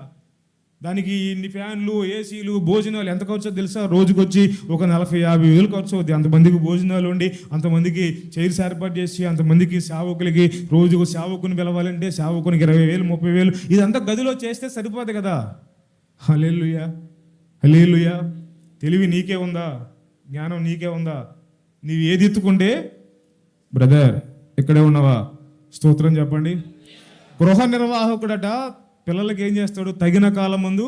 దానికి ఇన్ని ఫ్యాన్లు, ఏసీలు, భోజనాలు ఎంత ఖర్చు తెలుసా? రోజుకొచ్చి ఒక 40-50 వేలు ఖర్చు అవుతుంది. అంతమందికి భోజనాలు ఉండి, అంతమందికి చైర్స్ ఏర్పాటు చేసి, అంతమందికి సేవకులకి రోజుకు సేవకుని పిలవాలంటే సేవకునికి 20,000-30,000 ఇదంతా గదిలో చేస్తే సరిపోదు కదా. హల్లెలూయా. హల్లెలూయా. తెలివి నీకే ఉందా? జ్ఞానం నీకే ఉందా? నీవు ఏది ఎత్తుకుంటే బ్రదర్ ఇక్కడే ఉన్నావా? స్తోత్రం చెప్పండి. గృహ నిర్వాహకుడట పిల్లలకి ఏం చేస్తాడు? తగిన కాలం ముందు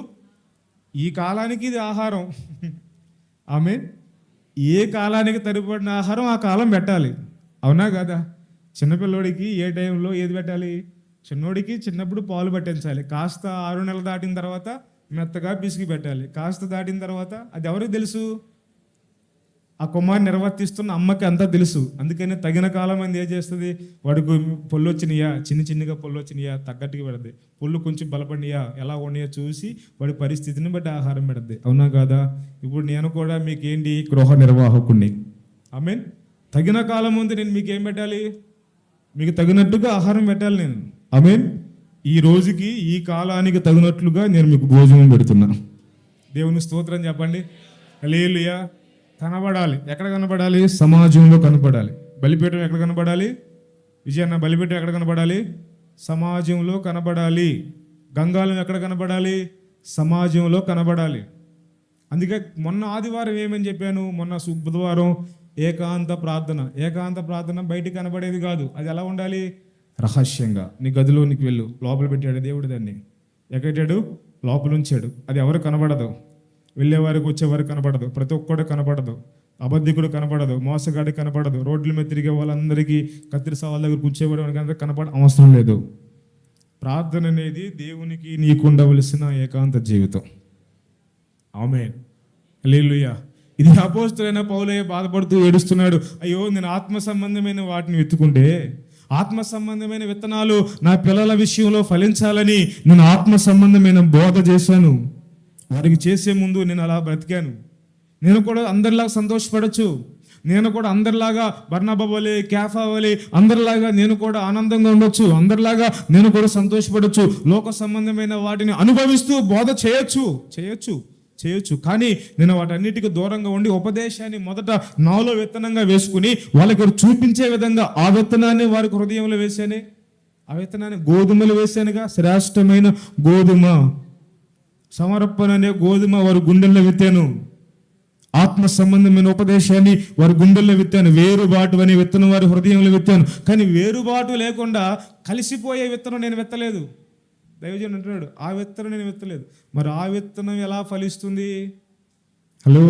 ఈ కాలానికి ఇది ఆహారం. ఆమె ఏ కాలానికి తరిపడిన ఆహారం ఆ కాలం పెట్టాలి. అవునా కదా? చిన్నపిల్లోడికి ఏ టైంలో ఏది పెట్టాలి? చిన్నోడికి చిన్నప్పుడు పాలు పట్టించాలి. కాస్త 6 నెలలు దాటిన తర్వాత మెత్తగా పిసికి పెట్టాలి. కాస్త దాటిన తర్వాత అది ఎవరికి తెలుసు? ఆ కుమారుని నిర్వర్తిస్తున్న అమ్మకి అంతా తెలుసు. అందుకని తగిన కాలం అంది ఏం చేస్తుంది? వాడికి పొల్లు వచ్చినాయా, చిన్నగా పొల్లు వచ్చినాయా తగ్గట్టుగా పెడద్ది. పొల్లు కొంచెం బలపడినాయా, ఎలా ఉన్నాయో చూసి వాడి పరిస్థితిని బట్టి ఆహారం పెడద్ది. అవునా కాదా? ఇప్పుడు నేను కూడా మీకేంటి గృహ నిర్వాహకుడిని. ఆమేన్. తగిన కాలం ఉంది నేను మీకు ఏం పెట్టాలి? మీకు తగినట్టుగా ఆహారం పెట్టాలి నేను. ఆమేన్. ఈ రోజుకి ఈ కాలానికి తగినట్లుగా నేను మీకు భోజనం పెడుతున్నా. దేవుని స్తోత్రం చెప్పండి. హల్లెలూయా. కనబడాలి. ఎక్కడ కనబడాలి? సమాజంలో కనబడాలి. బలిపీఠం ఎక్కడ కనబడాలి? విజయన్న, బలిపీఠం ఎక్కడ కనబడాలి? సమాజంలో కనబడాలి. గంగాలం ఎక్కడ కనబడాలి? సమాజంలో కనబడాలి. అందుకే మొన్న ఆదివారం ఏమని చెప్పాను? మొన్న బుధవారం ఏకాంత ప్రార్థన. ఏకాంత ప్రార్థన బయటికి కనబడేది కాదు. అది ఎలా ఉండాలి? రహస్యంగా నీ గదిలోనికి వెళ్ళు. లోపల పెట్టాడు దేవుడు దాన్ని. ఎక్కడాడు? లోపల ఉంచాడు. అది ఎవరు కనబడదు. వెళ్ళేవారికి వచ్చేవారికి కనపడదు. ప్రతి ఒక్కడు కనపడదు. అబద్ధికుడు కనపడదు. మోసగాడి కనపడదు. రోడ్ల మీద తిరిగే వాళ్ళందరికీ కత్తిరి సవాళ్ళ దగ్గర కూర్చోబడి కనపడ అవసరం లేదు. ప్రార్థన అనేది దేవునికి నీకు ఉండవలసిన ఏకాంత జీవితం. ఆమేన్. హల్లెలూయా. ఇది అపోస్తలుడైన పౌలయ్య బాధపడుతూ ఏడుస్తున్నాడు. అయ్యో, నేను ఆత్మ సంబంధమైన వాటిని వెతుకుంటే, ఆత్మ సంబంధమైన విత్తనాలు నా పిల్లల విషయంలో ఫలించాలని నేను ఆత్మ సంబంధమైన బోధ చేశాను. వారికి చేసే ముందు నేను అలా బ్రతికాను. నేను కూడా అందరిలాగా సంతోషపడచ్చు. నేను కూడా అందరిలాగా బర్నబా వలె, కేఫా వలె అందరిలాగా నేను కూడా ఆనందంగా ఉండొచ్చు. అందరిలాగా నేను కూడా సంతోషపడచ్చు. లోక సంబంధమైన వాటిని అనుభవిస్తూ బోధ చేయొచ్చు. కానీ నేను వాటన్నిటికీ దూరంగా ఉండి ఉపదేశాన్ని మొదట నాలో విత్తనంగా వేసుకుని వాళ్ళకి చూపించే విధంగా ఆ విత్తనాన్ని వారికి హృదయంలో వేసానే. ఆ విత్తనాన్ని గోధుమలు వేసానుగా. శ్రేష్టమైన గోధుమ సమర్పణ అనే గోధుమ వారి గుండెల్లో విత్తాను. ఆత్మ సంబంధమైన ఉపదేశాన్ని వారి గుండెల్లో విత్తాను. వేరుబాటు అనే విత్తనం వారి హృదయంలో విత్తాను. కానీ వేరుబాటు లేకుండా కలిసిపోయే విత్తనం నేను విత్తలేదు. దైవజనుడు అంటున్నాడు, ఆ విత్తనం నేను విత్తలేదు. మరి ఆ విత్తనం ఎలా ఫలిస్తుంది? హలో,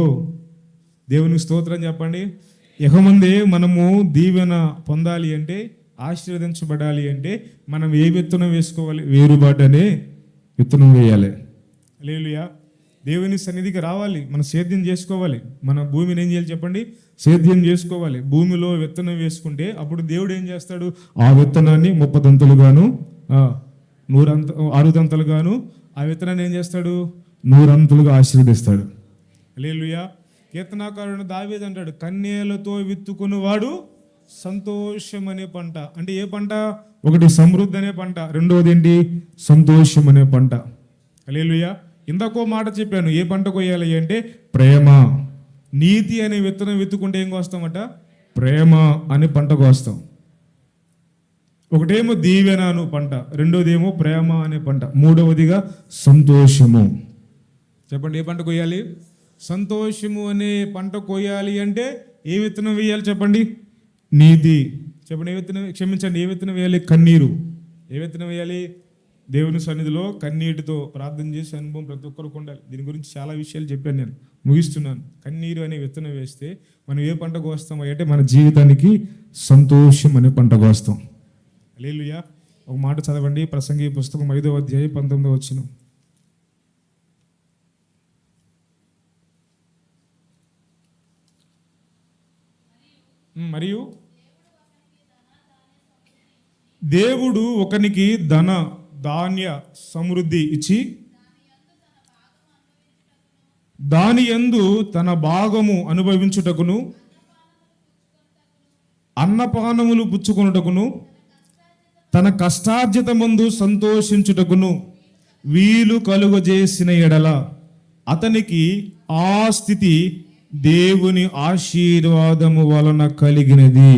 దేవునికి స్తోత్రం చెప్పండి. యెహోవామందే మనము దీవెన పొందాలి అంటే, ఆశీర్వదించబడాలి అంటే మనం ఏ విత్తనం వేసుకోవాలి? వేరుబాటు అనే విత్తనం వేయాలి. హల్లెలూయా. దేవుని సన్నిధికి రావాలి. మనం సేద్యం చేసుకోవాలి. మన భూమిని ఏం చేయాలి చెప్పండి? సేద్యం చేసుకోవాలి. భూమిలో విత్తనం వేసుకుంటే అప్పుడు దేవుడు ఏం చేస్తాడు? ఆ విత్తనాన్ని 30 దంతలుగాను 6 దంతలుగాను ఆ విత్తనాన్ని ఏం చేస్తాడు? 100 అంతలుగా ఆశీర్వదిస్తాడు. హల్లెలూయా. కీర్తనాకారుడు దావీదు అంటాడు, కన్యలతో విత్తుకునేవాడు సంతోషం అనే పంట. అంటే ఏ పంట? ఒకటి సమృద్ధి అనే పంట, రెండవది ఏంటి? సంతోషం అనే పంట. హల్లెలూయా. ఇందాకో మాట చెప్పాను, ఏ పంట కొయ్యాలి అంటే ప్రేమ. నీతి అనే విత్తనం విత్తుకుంటే ఏం కోస్తామట? ప్రేమ అనే పంట కోస్తాం. ఒకటేమో దీవెన అను పంట, రెండోదేమో ప్రేమ అనే పంట, మూడవదిగా సంతోషము. చెప్పండి, ఏ పంట కొయ్యాలి? సంతోషము అనే పంట కొయ్యాలి అంటే ఏ విత్తనం వేయాలి చెప్పండి? నీతి. చెప్పండి, ఏ విత్తనం? క్షమించండి, ఏ విత్తనం వేయాలి? కన్నీరు. ఏ విత్తనం వేయాలి? దేవుని సన్నిధిలో కన్నీటితో ప్రార్థన చేసే అనుభవం ప్రతి ఒక్కరికి ఉండాలి. దీని గురించి చాలా విషయాలు చెప్పాను, నేను ముగిస్తున్నాను. కన్నీరు అనే విత్తనం వేస్తే మనం ఏ పంట కోస్తాం అంటే మన జీవితానికి సంతోషం అనే పంట కోస్తాం. హల్లెలూయా. ఒక మాట చదవండి, ప్రసంగి పుస్తకం 5వ అధ్యాయం 19వ వచనం. మరియు దేవుడు ఒకనికి ధన ధాన్య సమృద్ధి ఇచ్చి దాని యందు తన భాగము అనుభవించుటకును అన్నపానములు పుచ్చుకొనుటకును తన కష్టార్జితమందు సంతోషించుటకును వీలు కలుగజేసిన ఎడల అతనికి ఆ స్థితి దేవుని ఆశీర్వాదము వలన కలిగినది.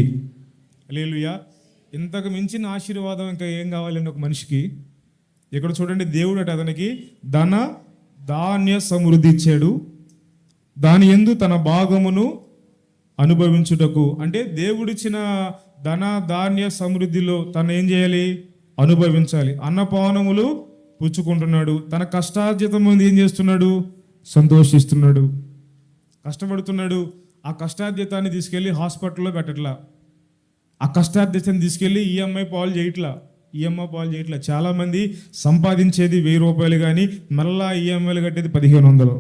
హల్లెలూయా. ఇంతకు మించిన ఆశీర్వాదం ఇంకా ఏం కావాలండి ఒక మనిషికి? ఇక్కడ చూడండి, దేవుడు అట అతనికి ధన ధాన్య సమృద్ధి ఇచ్చాడు, దాని యందు తన భాగమును అనుభవించుటకు. అంటే దేవుడిచ్చిన ధన ధాన్య సమృద్ధిలో తను ఏం చేయాలి? అనుభవించాలి. అన్నపానములు పుచ్చుకుంటున్నాడు. తన కష్టార్జితం ముందు ఏం చేస్తున్నాడు? సంతోషిస్తున్నాడు. కష్టపడుతున్నాడు. ఆ కష్టార్జితాన్ని తీసుకెళ్ళి హాస్పిటల్లో పెట్టట్లా, ఆ కష్టార్జితాన్ని తీసుకెళ్ళి ఈఎంఐ పాలు చేయట్లా. చాలామంది సంపాదించేది 1000 రూపాయలు కానీ మళ్ళా ఈఎంఐలు కట్టేది 1500.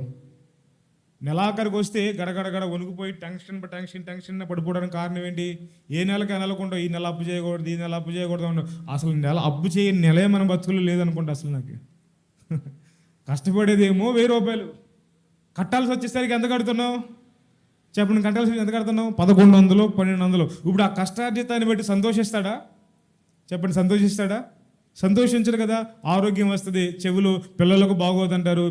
నెలాఖరికి వస్తే గడగడగడ వణుకుపోయి టెన్షన్ పడిపోవడానికి కారణం ఏంటి? ఏ నెలకి నెలకుంటావు, ఈ నెల అప్పు చేయకూడదు, ఈ నెల అప్పు చేయకూడదు ఉండవు. అసలు నెల అప్పు చేయని నెలే మన బతుకులు లేదనుకుంటా. అసలు నాకు కష్టపడేదేమో 1000 రూపాయలు, కట్టాల్సి వచ్చేసరికి ఎంత కడుతున్నావు చెప్పండి? కట్టాల్సి ఎంత కడుతున్నావు? 1100, 1200. ఇప్పుడు ఆ కష్టార్జితాన్ని బట్టి సంతోషిస్తాడా చెప్పండి? సంతోషించడు కదా. ఆరోగ్యం వస్తుంది, చెవులు పిల్లలకు బాగోదంటారు,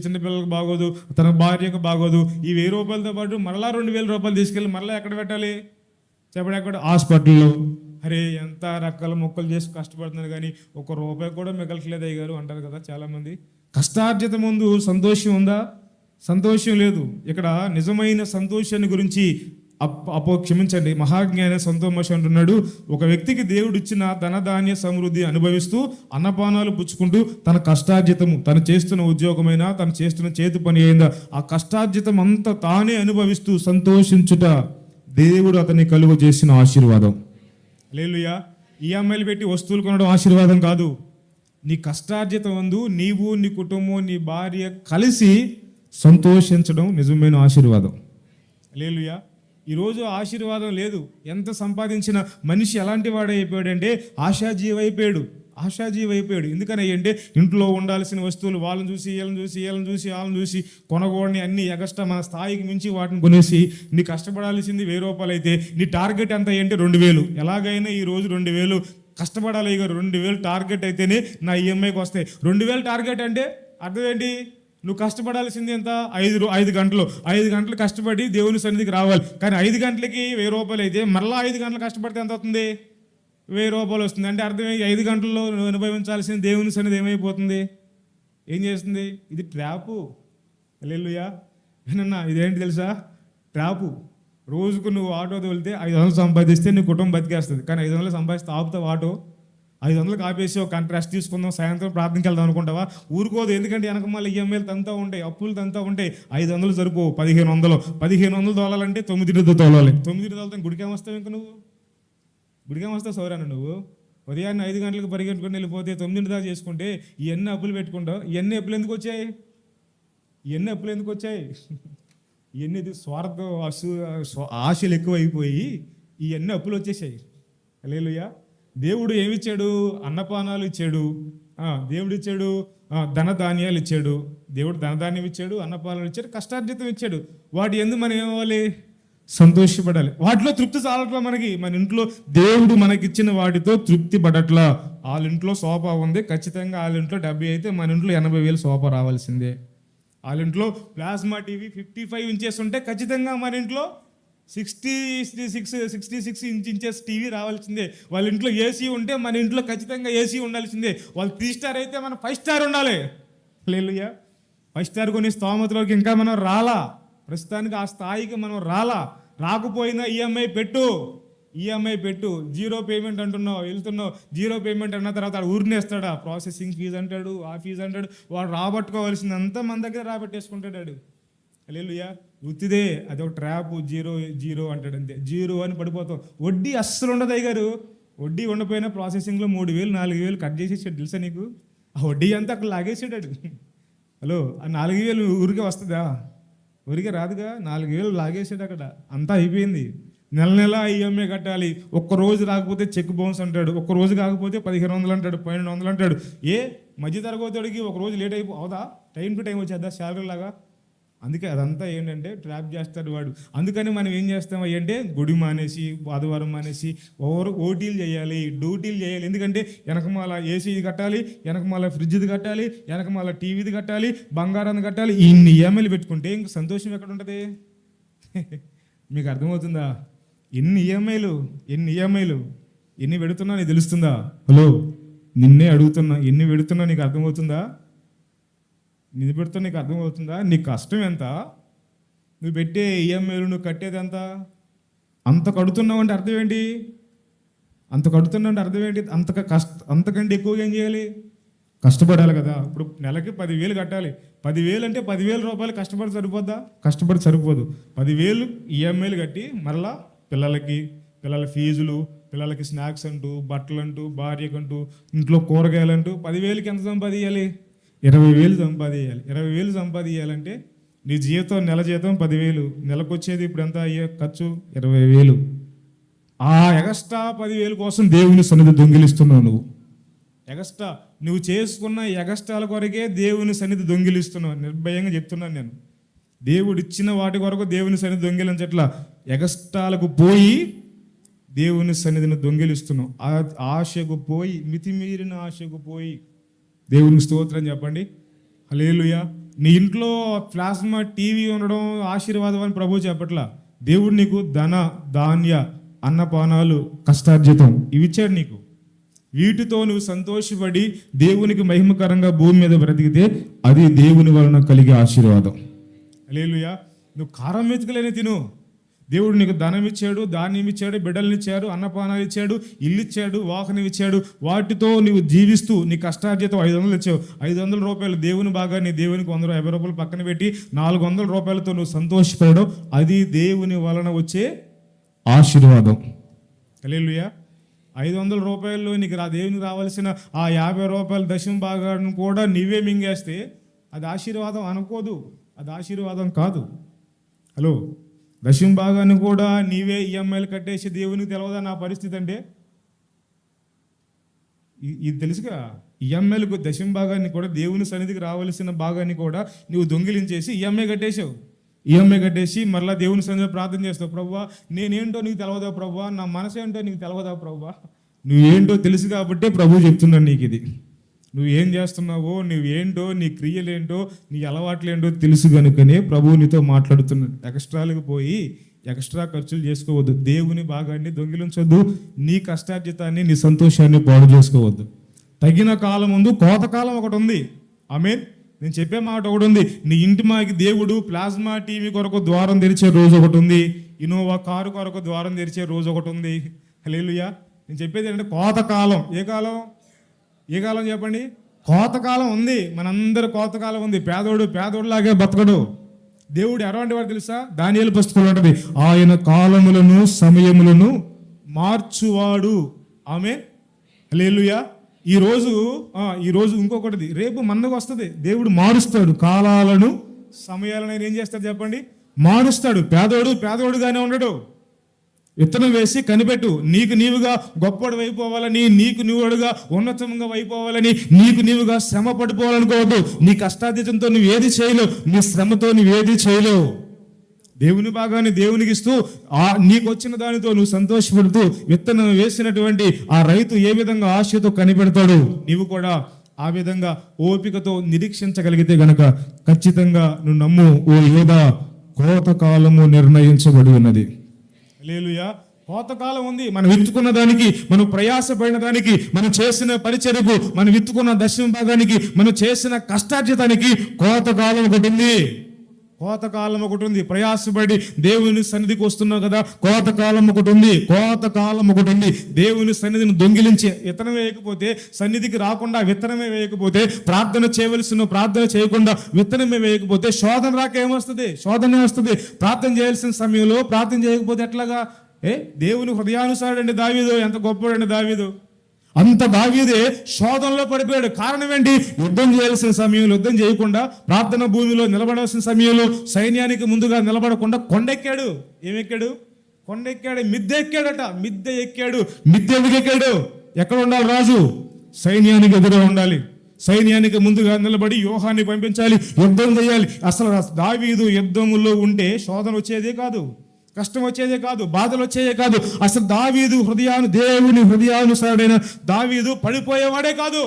చిన్న పిల్లలకు బాగోదు, తన భార్యకు బాగోదు. ఈ 1000 రూపాయలతో పాటు మరలా 2000 రూపాయలు తీసుకెళ్ళి మరలా ఎక్కడ పెట్టాలి చెప్పండి? ఎక్కడ? హాస్పిటల్లో. అరే ఎంత రకాల మొక్కలు చేసి కష్టపడుతున్నారు కానీ 1 రూపాయి కూడా మిగలట్లేదు అయ్యారు అంటారు కదా చాలామంది. కష్టార్జిత ముందు సంతోషం ఉందా? సంతోషం లేదు. ఇక్కడ నిజమైన సంతోషాన్ని గురించి క్షమించండి, మహాజ్ఞాని సంతోష్ అంటున్నాడు, ఒక వ్యక్తికి దేవుడు ఇచ్చిన ధనధాన్య సమృద్ధి అనుభవిస్తూ అన్నపానాలు పుచ్చుకుంటూ తన కష్టార్జితము, తను చేస్తున్న ఉద్యోగమైనా తను చేస్తున్న చేతి పని అయిందా, ఆ కష్టార్జితం అంతా తానే అనుభవిస్తూ సంతోషించుట దేవుడు అతన్ని కలుగ చేసిన ఆశీర్వాదం. హల్లెలూయా. ఈఎంఐలు పెట్టి వస్తువులు కొనడం ఆశీర్వాదం కాదు. నీ కష్టార్జితం అందు నీవు, నీ కుటుంబం, నీ భార్య కలిసి సంతోషించడం నిజమైన ఆశీర్వాదం. హల్లెలూయా. ఈరోజు ఆశీర్వాదం లేదు. ఎంత సంపాదించిన మనిషి ఎలాంటి వాడు అయిపోయాడంటే ఆశాజీవి అయిపోయాడు. ఎందుకని అంటే ఇంట్లో ఉండాల్సిన వస్తువులు వాళ్ళని చూసి కొనకూడని అన్ని ఎగస్ట్రా మన స్థాయికి మించి వాటిని కొనేసి నీ కష్టపడాల్సింది 1000 రూపాయలు అయితే నీ టార్గెట్ ఎంత అంటే 2000. ఎలాగైనా ఈ రోజు 2000 కష్టపడాలి. ఇక 2000 టార్గెట్ అయితేనే నా ఈఎంఐకి వస్తాయి. 2000 టార్గెట్ అంటే అర్థం ఏంటి? నువ్వు కష్టపడాల్సింది ఎంత? 5 గంటలు. 5 గంటలు కష్టపడి దేవుని సన్నిధికి రావాలి. కానీ 5 గంటలకి 1000 రూపాయలు అయితే మరలా 5 గంటలు కష్టపడితే ఎంత అవుతుంది? 1000 రూపాయలు వస్తుంది. అంటే అర్థమే 5 గంటల్లో నువ్వు అనుభవించాల్సిన దేవుని సన్నిధి ఏమైపోతుంది? ఏం చేస్తుంది? ఇది ట్రాపు. హల్లెలూయా. ఏనన్నా ఇదేంటి తెలుసా? ట్రాపు. రోజుకు నువ్వు ఆటో తోలితే 500 సంపాదిస్తే నీ కుటుంబం బతికేస్తుంది. కానీ 500 సంపాదిస్తే ఆపుతావు ఆటో? 500 ఆపేసి ఒక రెస్ట్ తీసుకుందాం, సాయంత్రం ప్రార్థనకి వెళ్దాం అనుకుంటావా? ఊరుకోదు. ఎందుకంటే వెనక మళ్ళీ ఈఎంఐలు తంతా ఉంటాయి, అప్పులు తంతా ఉంటాయి. 500 సరిపోవు, 1500 తోలాలంటే 9 తోలాలి. 9 తోలితే గుడికి ఏమొస్తావు? ఇంకా నువ్వు గుడికి ఏమొస్తావు? సౌరాను నువ్వు ఉదయాన్నే 5 గంటలకు పరిగెట్టుకుని వెళ్ళిపోతే 9 దాకా చేసుకుంటే ఇవన్నీ అప్పులు పెట్టుకుంటావు. ఇవన్నీ అప్పులు ఎందుకు వచ్చాయి? ఇవన్నీ స్వార్థం, ఆశలు ఎక్కువ అయిపోయి ఇవన్నీ అప్పులు వచ్చేసాయి. హల్లెలూయా. దేవుడు ఏమిచ్చాడు? అన్నపానాలు ఇచ్చాడు. దేవుడు ఇచ్చాడు ధనధాన్యాలు ఇచ్చాడు. దేవుడు ధనధాన్యం ఇచ్చాడు, అన్నపానాలు ఇచ్చాడు, కష్టార్జితం ఇచ్చాడు. వాటి ఎందుకు మనం ఏమవ్వాలి? సంతోషపడాలి. వాటిలో తృప్తి చాలట్లా మనకి. మన ఇంట్లో దేవుడు మనకిచ్చిన వాటితో తృప్తి పడట్లా. వాళ్ళ ఇంట్లో సోఫా ఉంది, ఖచ్చితంగా వాళ్ళ ఇంట్లో 70 అయితే మన ఇంట్లో 80,000 సోఫా రావాల్సిందే. వాళ్ళ ఇంట్లో ప్లాస్మా టీవీ 55 ఇంచెస్ ఉంటే ఖచ్చితంగా మన ఇంట్లో 66 ఇంచెస్ టీవీ రావాల్సిందే. వాళ్ళ ఇంట్లో ఏసీ ఉంటే మన ఇంట్లో ఖచ్చితంగా ఏసీ ఉండాల్సిందే. వాళ్ళు 3 స్టార్ అయితే మనం 5 స్టార్ ఉండాలి. హల్లెలూయా. 5 స్టార్ కొన్ని స్తోమతలోకి ఇంకా మనం రాలా. ప్రస్తుతానికి ఆ స్థాయికి మనం రాకపోయినా ఈఎంఐ పెట్టు. 0 పేమెంట్ అంటున్నావు, వెళ్తున్నావు, 0 పేమెంట్ అన్న తర్వాత ఊరినేస్తాడా? ప్రాసెసింగ్ ఫీజు అంటాడు, ఆ ఫీజు అంటాడు. వాడు రాబట్టుకోవాల్సిందంతా మన దగ్గర రాబట్టేసుకుంటాడు. హల్లెలూయా. ఉత్తిదే అదొక ట్రాప్. 0 అంటాడు, అంతే. 0 అని పడిపోతాం. వడ్డీ అస్సలు ఉండదు అయ్యారు. వడ్డీ ఉండపోయినా ప్రాసెసింగ్లో 3,000, 4,000 కట్ చేసేసాడు. తెలుసా నీకు? ఆ వడ్డీ అంతా అక్కడ లాగేసాడు. హలో, ఆ 4,000 ఊరికే వస్తుందా? ఊరికే రాదుగా. 4,000 లాగేసాడు అక్కడ. అంతా అయిపోయింది. నెల ఈఎంఐ కట్టాలి. ఒక్కరోజు రాకపోతే చెక్ బౌన్స్ అంటాడు, ఒక్కరోజు కాకపోతే 1,500 అంటాడు, 1,200 అంటాడు. మధ్య తరగతికి ఒక రోజు లేట్ అవుదా? టైం టు టైం వచ్చేద్దా శాలరీ లాగా? అందుకే అదంతా ఏంటంటే ట్రాప్ చేస్తాడు వాడు. అందుకని మనం ఏం చేస్తాం అంటే గుడి మానేసి, ఆదివారం మానేసి ఓటీలు చేయాలి, డ్యూటీలు చేయాలి. ఎందుకంటే వెనకమాల ఏసీది కట్టాలి, వెనకమాల ఫ్రిడ్జ్ది కట్టాలి, వెనకమాల టీవీది కట్టాలి, బంగారాన్ని కట్టాలి. ఇన్ని ఈఎంఐలు పెట్టుకుంటే ఇంక సంతోషం ఎక్కడ ఉంటుంది? మీకు అర్థమవుతుందా? ఎన్ని ఈఎంఐలు ఎన్ని పెడుతున్నా నీకు తెలుస్తుందా? హలో, నిన్నే అడుగుతున్నా, ఎన్ని పెడుతున్నా నీకు అర్థమవుతుందా? నిన్ను పెడుతున్నా నీకు అర్థమవుతుందా? నీ కష్టం ఎంత? నువ్వు పెట్టే ఈఎంఐలు నువ్వు కట్టేది ఎంత? అంత కడుతున్నావు అంటే అర్థం ఏంటి? అంతకంటే ఎక్కువగా ఏం చేయాలి? కష్టపడాలి కదా. ఇప్పుడు నెలకి 10,000 కట్టాలి. 10,000 అంటే 10,000 రూపాయలు కష్టపడి సరిపోద్దా? కష్టపడి సరిపోదు. 10,000 ఈఎంఐలు కట్టి మరలా పిల్లల ఫీజులు, పిల్లలకి స్నాక్స్ అంటూ, బట్టలు అంటూ, భార్యకంటూ, ఇంట్లో కూరగాయలంటూ 10,000కి ఎంత సంపాదించాలి? 20,000 సంపాదించాలి. 20,000 సంపాదించాలంటే నీ జీతం, నెల జీతం 10,000, నెలకు వచ్చేది ఇప్పుడు ఎంత అయ్యే ఖర్చు? 20,000. ఆ ఎగస్ట్రా 10,000 కోసం దేవుని సన్నిధి దొంగిలిస్తున్నావు నువ్వు. ఎగస్ట్రా నువ్వు చేసుకున్న ఎగస్ట్రాల కొరకే దేవుని సన్నిధి దొంగిలిస్తున్నావు. నిర్భయంగా చెప్తున్నాను నేను. దేవుడు ఇచ్చిన వాటి కొరకు దేవుని సన్నిధి దొంగిలించట్లా, ఎగస్ట్రాలకు పోయి దేవుని సన్నిధిని దొంగిలిస్తున్నావు. ఆశకు పోయి, మితిమీరిన ఆశకు పోయి. దేవునికి స్తోత్రం చెప్పండి. హల్లెలూయా. నీ ఇంట్లో ప్లాస్మా టీవీ ఉండడం ఆశీర్వాదం అని ప్రభువు చెప్పట్లా. దేవుడు నీకు ధన, ధాన్య, అన్నపానాలు, కష్టార్జితం ఇవి ఇచ్చాడు నీకు. వీటితో నువ్వు సంతోషపడి దేవునికి మహిమకరంగా భూమి మీద బ్రతికితే అది దేవుని వలన కలిగే ఆశీర్వాదం. హల్లెలూయా. నువ్వు కారం మెతుకులేని తిను. దేవుడు నీకు ధనం ఇచ్చాడు, ధాన్యం ఇచ్చాడు, బిడ్డలను ఇచ్చాడు, అన్నపానాలు ఇచ్చాడు, ఇల్లు ఇచ్చాడు, వాహనం ఇచ్చాడు. వాటితో నువ్వు జీవిస్తూ నీ కష్టార్జితం 500 ఇచ్చావు. 500 రూపాయలు దేవుని భాగాన్ని దేవునికి 150 రూపాయలు పక్కన పెట్టి 400 రూపాయలతో నువ్వు సంతోషపడడం అది దేవుని వలన వచ్చే ఆశీర్వాదం. హల్లెలూయా. 500 రూపాయలు నీకు దేవునికి రావాల్సిన ఆ 50 రూపాయల దశమ భాగాన్ని కూడా నీవే మింగేస్తే అది ఆశీర్వాదం అనుకోదు, అది ఆశీర్వాదం కాదు. హలో, దశమ భాగాన్ని కూడా నీవే ఈఎంఐలు కట్టేసి దేవునికి తెలవదా నా పరిస్థితి అంటే? ఇది తెలుసుగా, ఈఎంఐలకు దశమ భాగాన్ని కూడా దేవుని సన్నిధికి రావాల్సిన భాగాన్ని కూడా నువ్వు దొంగిలించేసి ఈఎంఐ కట్టేసావు. ఈఎంఐ కట్టేసి మరలా దేవుని సన్నిధిలో ప్రార్థన చేస్తావు. ప్రభువా నేనేంటో నీకు తెలవదా ప్రభువా, నా మనసు ఏంటో నీకు తెలవదా ప్రభువా? నువ్వేంటో తెలుసు కాబట్టే ప్రభు చెప్తున్నాను నీకు ఇది. నువ్వేం చేస్తున్నావో, నువ్వేంటో, నీ క్రియలేంటో, నీ అలవాట్లేంటో తెలుసు కనుకనే ప్రభువు నీతో మాట్లాడుతున్నాడు. ఎక్స్ట్రాలకు పోయి ఎక్స్ట్రా ఖర్చులు చేసుకోవద్దు. దేవుని భాగాన్ని దొంగిలించొద్దు. నీ కష్టార్జితాన్ని, నీ సంతోషాన్ని పాడు చేసుకోవద్దు. తగిన కాలం ముందు కోతకాలం ఒకటి ఉంది. ఆమేన్. నేను చెప్పే మాట ఒకటి ఉంది. నీ ఇంటి మాకి దేవుడు ప్లాస్మా టీవీ కొరకు ద్వారం తెరిచే రోజు ఒకటి ఉంది. ఇన్నోవా కారు కొరకు ద్వారం తెరిచే రోజు ఒకటి ఉంది. హల్లెలూయా. నేను చెప్పేది ఏంటంటే కోతకాలం. ఏ కాలం? ఏ కాలం చెప్పండి? కోతకాలం ఉంది. మనందరూ కోతకాలం ఉంది. పేదోడులాగే బతకడు. దేవుడు ఎలాంటి వాడు తెలుసా? దానియేలు పుస్తకంలో ఉంటుంది, ఆయన కాలములను సమయములను మార్చువాడు. ఆమేన్. హల్లెలూయా. ఈరోజు ఇంకొకటిది రేపు మనకు వస్తుంది. దేవుడు మారుస్తాడు కాలాలను, సమయాలను. ఆయన ఏం చేస్తాడు చెప్పండి? మారుస్తాడు. పేదోడుగానే ఉండడు. విత్తనం వేసి కనిపెట్టు. నీకు నీవుగా గొప్పడు అయిపోవాలని, నీకు నీవుడుగా ఉన్నతంగా అయిపోవాలని, నీకు నీవుగా శ్రమ పడిపోవాలనుకోవద్దు. నీ కష్టార్జితంతో నువ్వు ఏది చేయలేవు, నీ శ్రమతో నువ్వు ఏది చేయలేవు. దేవుని భాగాన్ని దేవునికి ఇస్తూ నీకు వచ్చిన దానితో నువ్వు సంతోషపడుతూ విత్తనం వేసినటువంటి ఆ రైతు ఏ విధంగా ఆశతో కనిపెడతాడు, నీవు కూడా ఆ విధంగా ఓపికతో నిరీక్షించగలిగితే గనక ఖచ్చితంగా నువ్వు నమ్ము. ఓ యోధా, కోతకాలము నిర్ణయించబడి ఉన్నది. హల్లెలూయా. కోతకాలం ఉంది. మనం విత్తుకున్న దానికి, మనం ప్రయాసపడిన దానికి, మనం చేసిన పరిచర్యకు, మనం విత్తుకున్న దశమ భాగానికి, మనం చేసిన కష్టార్జితానికి కోతకాలం ఒకటి ఉంది. కోతకాలం ఒకటి ఉంది. ప్రయాసపడి దేవుని సన్నిధికి వస్తున్నావు కదా, కోతకాలం ఒకటి ఉంది. కోతకాలం ఒకటి ఉంది. దేవుని సన్నిధిని దొంగిలించి విత్తనం వేయకపోతే, సన్నిధికి రాకుండా విత్తనమే వేయకపోతే, ప్రార్థన చేయవలసిన ప్రార్థన చేయకుండా విత్తనమే వేయకపోతే శోధన రాక ఏమొస్తుంది? శోధనే వస్తుంది. ప్రార్థన చేయాల్సిన సమయంలో ప్రార్థన చేయకపోతే ఎట్లాగా? దేవుని హృదయానుసారుడండి దావీదు. ఎంత గొప్పవాడండి దావీదు. అంత దావీదే శోధనలో పడిపోయాడు. కారణం ఏంటి? యుద్ధం చేయాల్సిన సమయంలో యుద్ధం చేయకుండా, ప్రార్థన భూమిలో నిలబడాల్సిన సమయంలో సైన్యానికి ముందుగా నిలబడకుండా కొండెక్కాడు. ఏమెక్కాడు? కొండెక్కాడు. మిద్దె ఎక్కాడట. మిద్దె ఎందుకు ఎక్కాడు? ఎక్కడ ఉండాలి రాజు? సైన్యానికి ఎదురుగా ఉండాలి. సైన్యానికి ముందుగా నిలబడి యోహాన్ని పంపించాలి, యుద్ధం చేయాలి. అసలు దావీదు యుద్ధంలో ఉంటే శోధన వచ్చేదే కాదు, కష్టం వచ్చేదే కాదు, బాధలు వచ్చేదే కాదు. అసలు దావీదు దేవుని హృదయానుసారుడైన దావీదు పడిపోయేవాడే కాదు.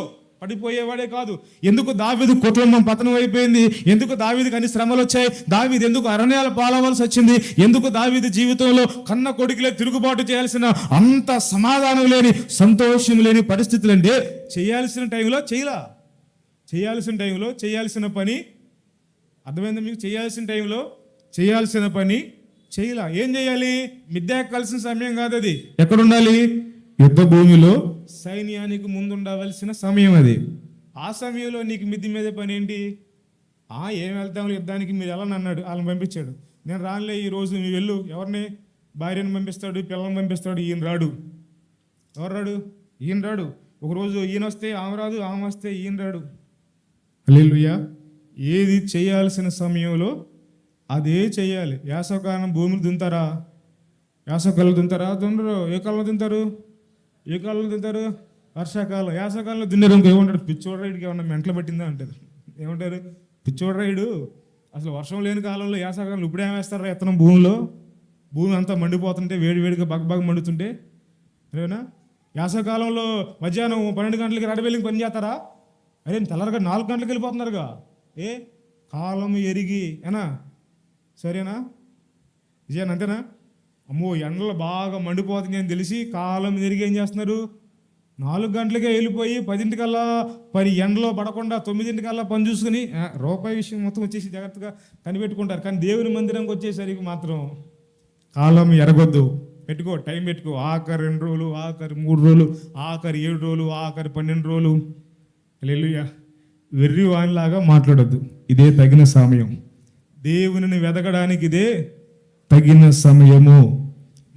ఎందుకు దావీదు కుటుంబం పతనం అయిపోయింది? ఎందుకు దావీదుకి అన్ని శ్రమలు వచ్చాయి? దావీదు ఎందుకు అరణ్యాల పాలవలసి వచ్చింది? ఎందుకు దావీదు జీవితంలో కన్న కొడుకులే తిరుగుబాటు చేయాల్సిన అంత సమాధానం లేని, సంతోషం లేని పరిస్థితులు అంటే చేయాల్సిన టైంలో చేయాల్సిన పని అర్థమైంది మీకు? చేయాల్సిన టైంలో చేయాల్సిన పని చేయలా. ఏం చేయాలి? మిద్దె ఎక్కాల్సిన సమయం కాదు అది. ఎక్కడ ఉండాలి? యుద్ధ భూమిలో సైన్యానికి ముందు ఉండవలసిన సమయం అది. ఆ సమయంలో నీకు మిద్దె మీద పని ఏంటి? ఏం వెళ్తాం యుద్ధానికి, మీరు ఎలా అన్నాడు, వాళ్ళని పంపించాడు. నేను రానులే, ఈరోజు నువ్వు వెళ్ళు. ఎవరిని? భార్యను పంపిస్తాడు, పిల్లల్ని పంపిస్తాడు, ఈయన రాడు. ఎవరు రాడు? ఈయన రాడు. ఒకరోజు ఈయన వస్తే ఆమె రాదు, ఆమె వస్తే ఈయన రాడు. హల్లెలూయా. ఏది చేయాల్సిన సమయంలో అదే చేయాలి. వేసవకాలం భూమిని దున్నుతారా? వేసవకాలం దున్నుతారా? దున్నరు. ఏ కాలంలో దున్నుతారు? ఏ కాలంలో దున్నుతారు? వర్షాకాలం. వేసవకాలంలో దున్నారు ఇంకో ఏమంటారు? పిచ్చోడ రైడ్కి ఏమన్నా మెంటలు పట్టిందా అంటారు. ఏమంటారు? పిచ్చోడ రైడు. అసలు వర్షం లేని కాలంలో వేసవకాలంలో ఇప్పుడేం వేస్తారా ఎత్తనం భూమిలో? భూమి అంతా మండిపోతుంటే వేడివేడిగా బాగా మండుతుంటే అరేనా? వేసవకాలంలో మధ్యాహ్నం 12 గంటలకి రెడవెల్లింగ్ పని చేస్తారా? అరే తెల్లరగా 4 గంటలకు వెళ్ళిపోతున్నారుగా. ఏ కాలం ఎరిగి ఏనా? సరేనా? విజయాన్ని అంతేనా? అమ్మో ఎండలు బాగా మండిపోతుంది అని తెలిసి కాలం ఎరిగి ఏం చేస్తున్నారు? 4 గంటలకే వెళ్ళిపోయి 10 ఎండలో పడకుండా 9 పని చూసుకుని రూపాయి విషయం మొత్తం వచ్చేసి జాగ్రత్తగా కనిపెట్టుకుంటారు. కానీ దేవుని మందిరంకి వచ్చేసరికి మాత్రం కాలం ఎరగొద్దు. పెట్టుకో, టైం పెట్టుకో. ఆఖరి 2 రోజులు, ఆఖరి 3 రోజులు, ఆఖరి 7 రోజులు, ఆఖరి 12 రోజులు. హల్లెలూయా. వెర్రి వానిలాగా మాట్లాడొద్దు. ఇదే తగిన సమయం. దేవునిని వెదకడానికి ఇదే తగిన సమయము.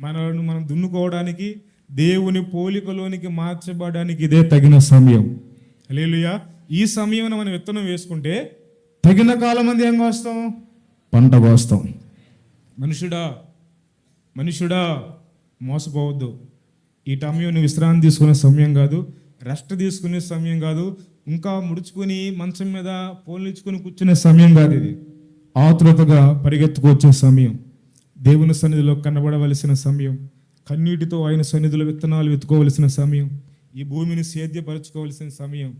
మనల్ని మనం దున్నుకోవడానికి, దేవుని పోలికలోనికి మార్చబడడానికి ఇదే తగిన సమయం. హల్లెలూయా. ఈ సమయం మనం విత్తనం వేసుకుంటే తగిన కాలం మంది ఏం కోస్తాం? పంట కోస్తాం. మనుషుడా మోసపోవద్దు. ఈ సమయం నువ్వు విశ్రాంతి తీసుకునే సమయం కాదు, రెస్ట్ తీసుకునే సమయం కాదు, ఇంకా ముడుచుకొని మంచం మీద పోలించుకొని కూర్చునే సమయం కాదు. ఇది ఆతురతగా పరిగెత్తుకొచ్చే సమయం, దేవుని సన్నిధిలో కనబడవలసిన సమయం, కన్నీటితో ఆయన సన్నిధిలో విత్తనాలు వెతుకోవలసిన సమయం, ఈ భూమిని సేద్యపరచుకోవలసిన సమయం,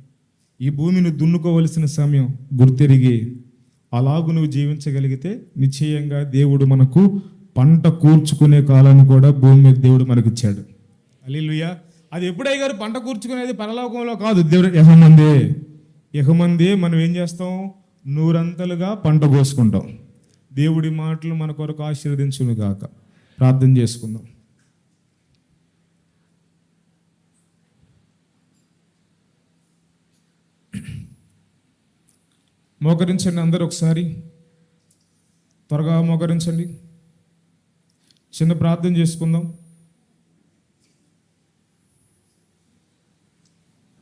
ఈ భూమిని దున్నుకోవలసిన సమయం. గుర్తెరిగి అలాగు నువ్వు జీవించగలిగితే నిశ్చయంగా దేవుడు మనకు పంట కూర్చుకునే కాలాన్ని కూడా భూమి మీద దేవుడు మనకి ఇచ్చాడు. హల్లెలూయా. అది ఎప్పుడయ్య గారు పంట కూర్చుకునేది? పరలోకంలో కాదు, దేవుడు యెహోమందే మనం ఏం చేస్తాం? 100 పంట కోసుకుంటాం. దేవుడి మాటలు మన కొరకు ఆశీర్వదించును గాక. ప్రార్థన చేసుకుందాం. మోకరించండి అందరూ ఒకసారి, త్వరగా మోకరించండి. చిన్న ప్రార్థన చేసుకుందాం.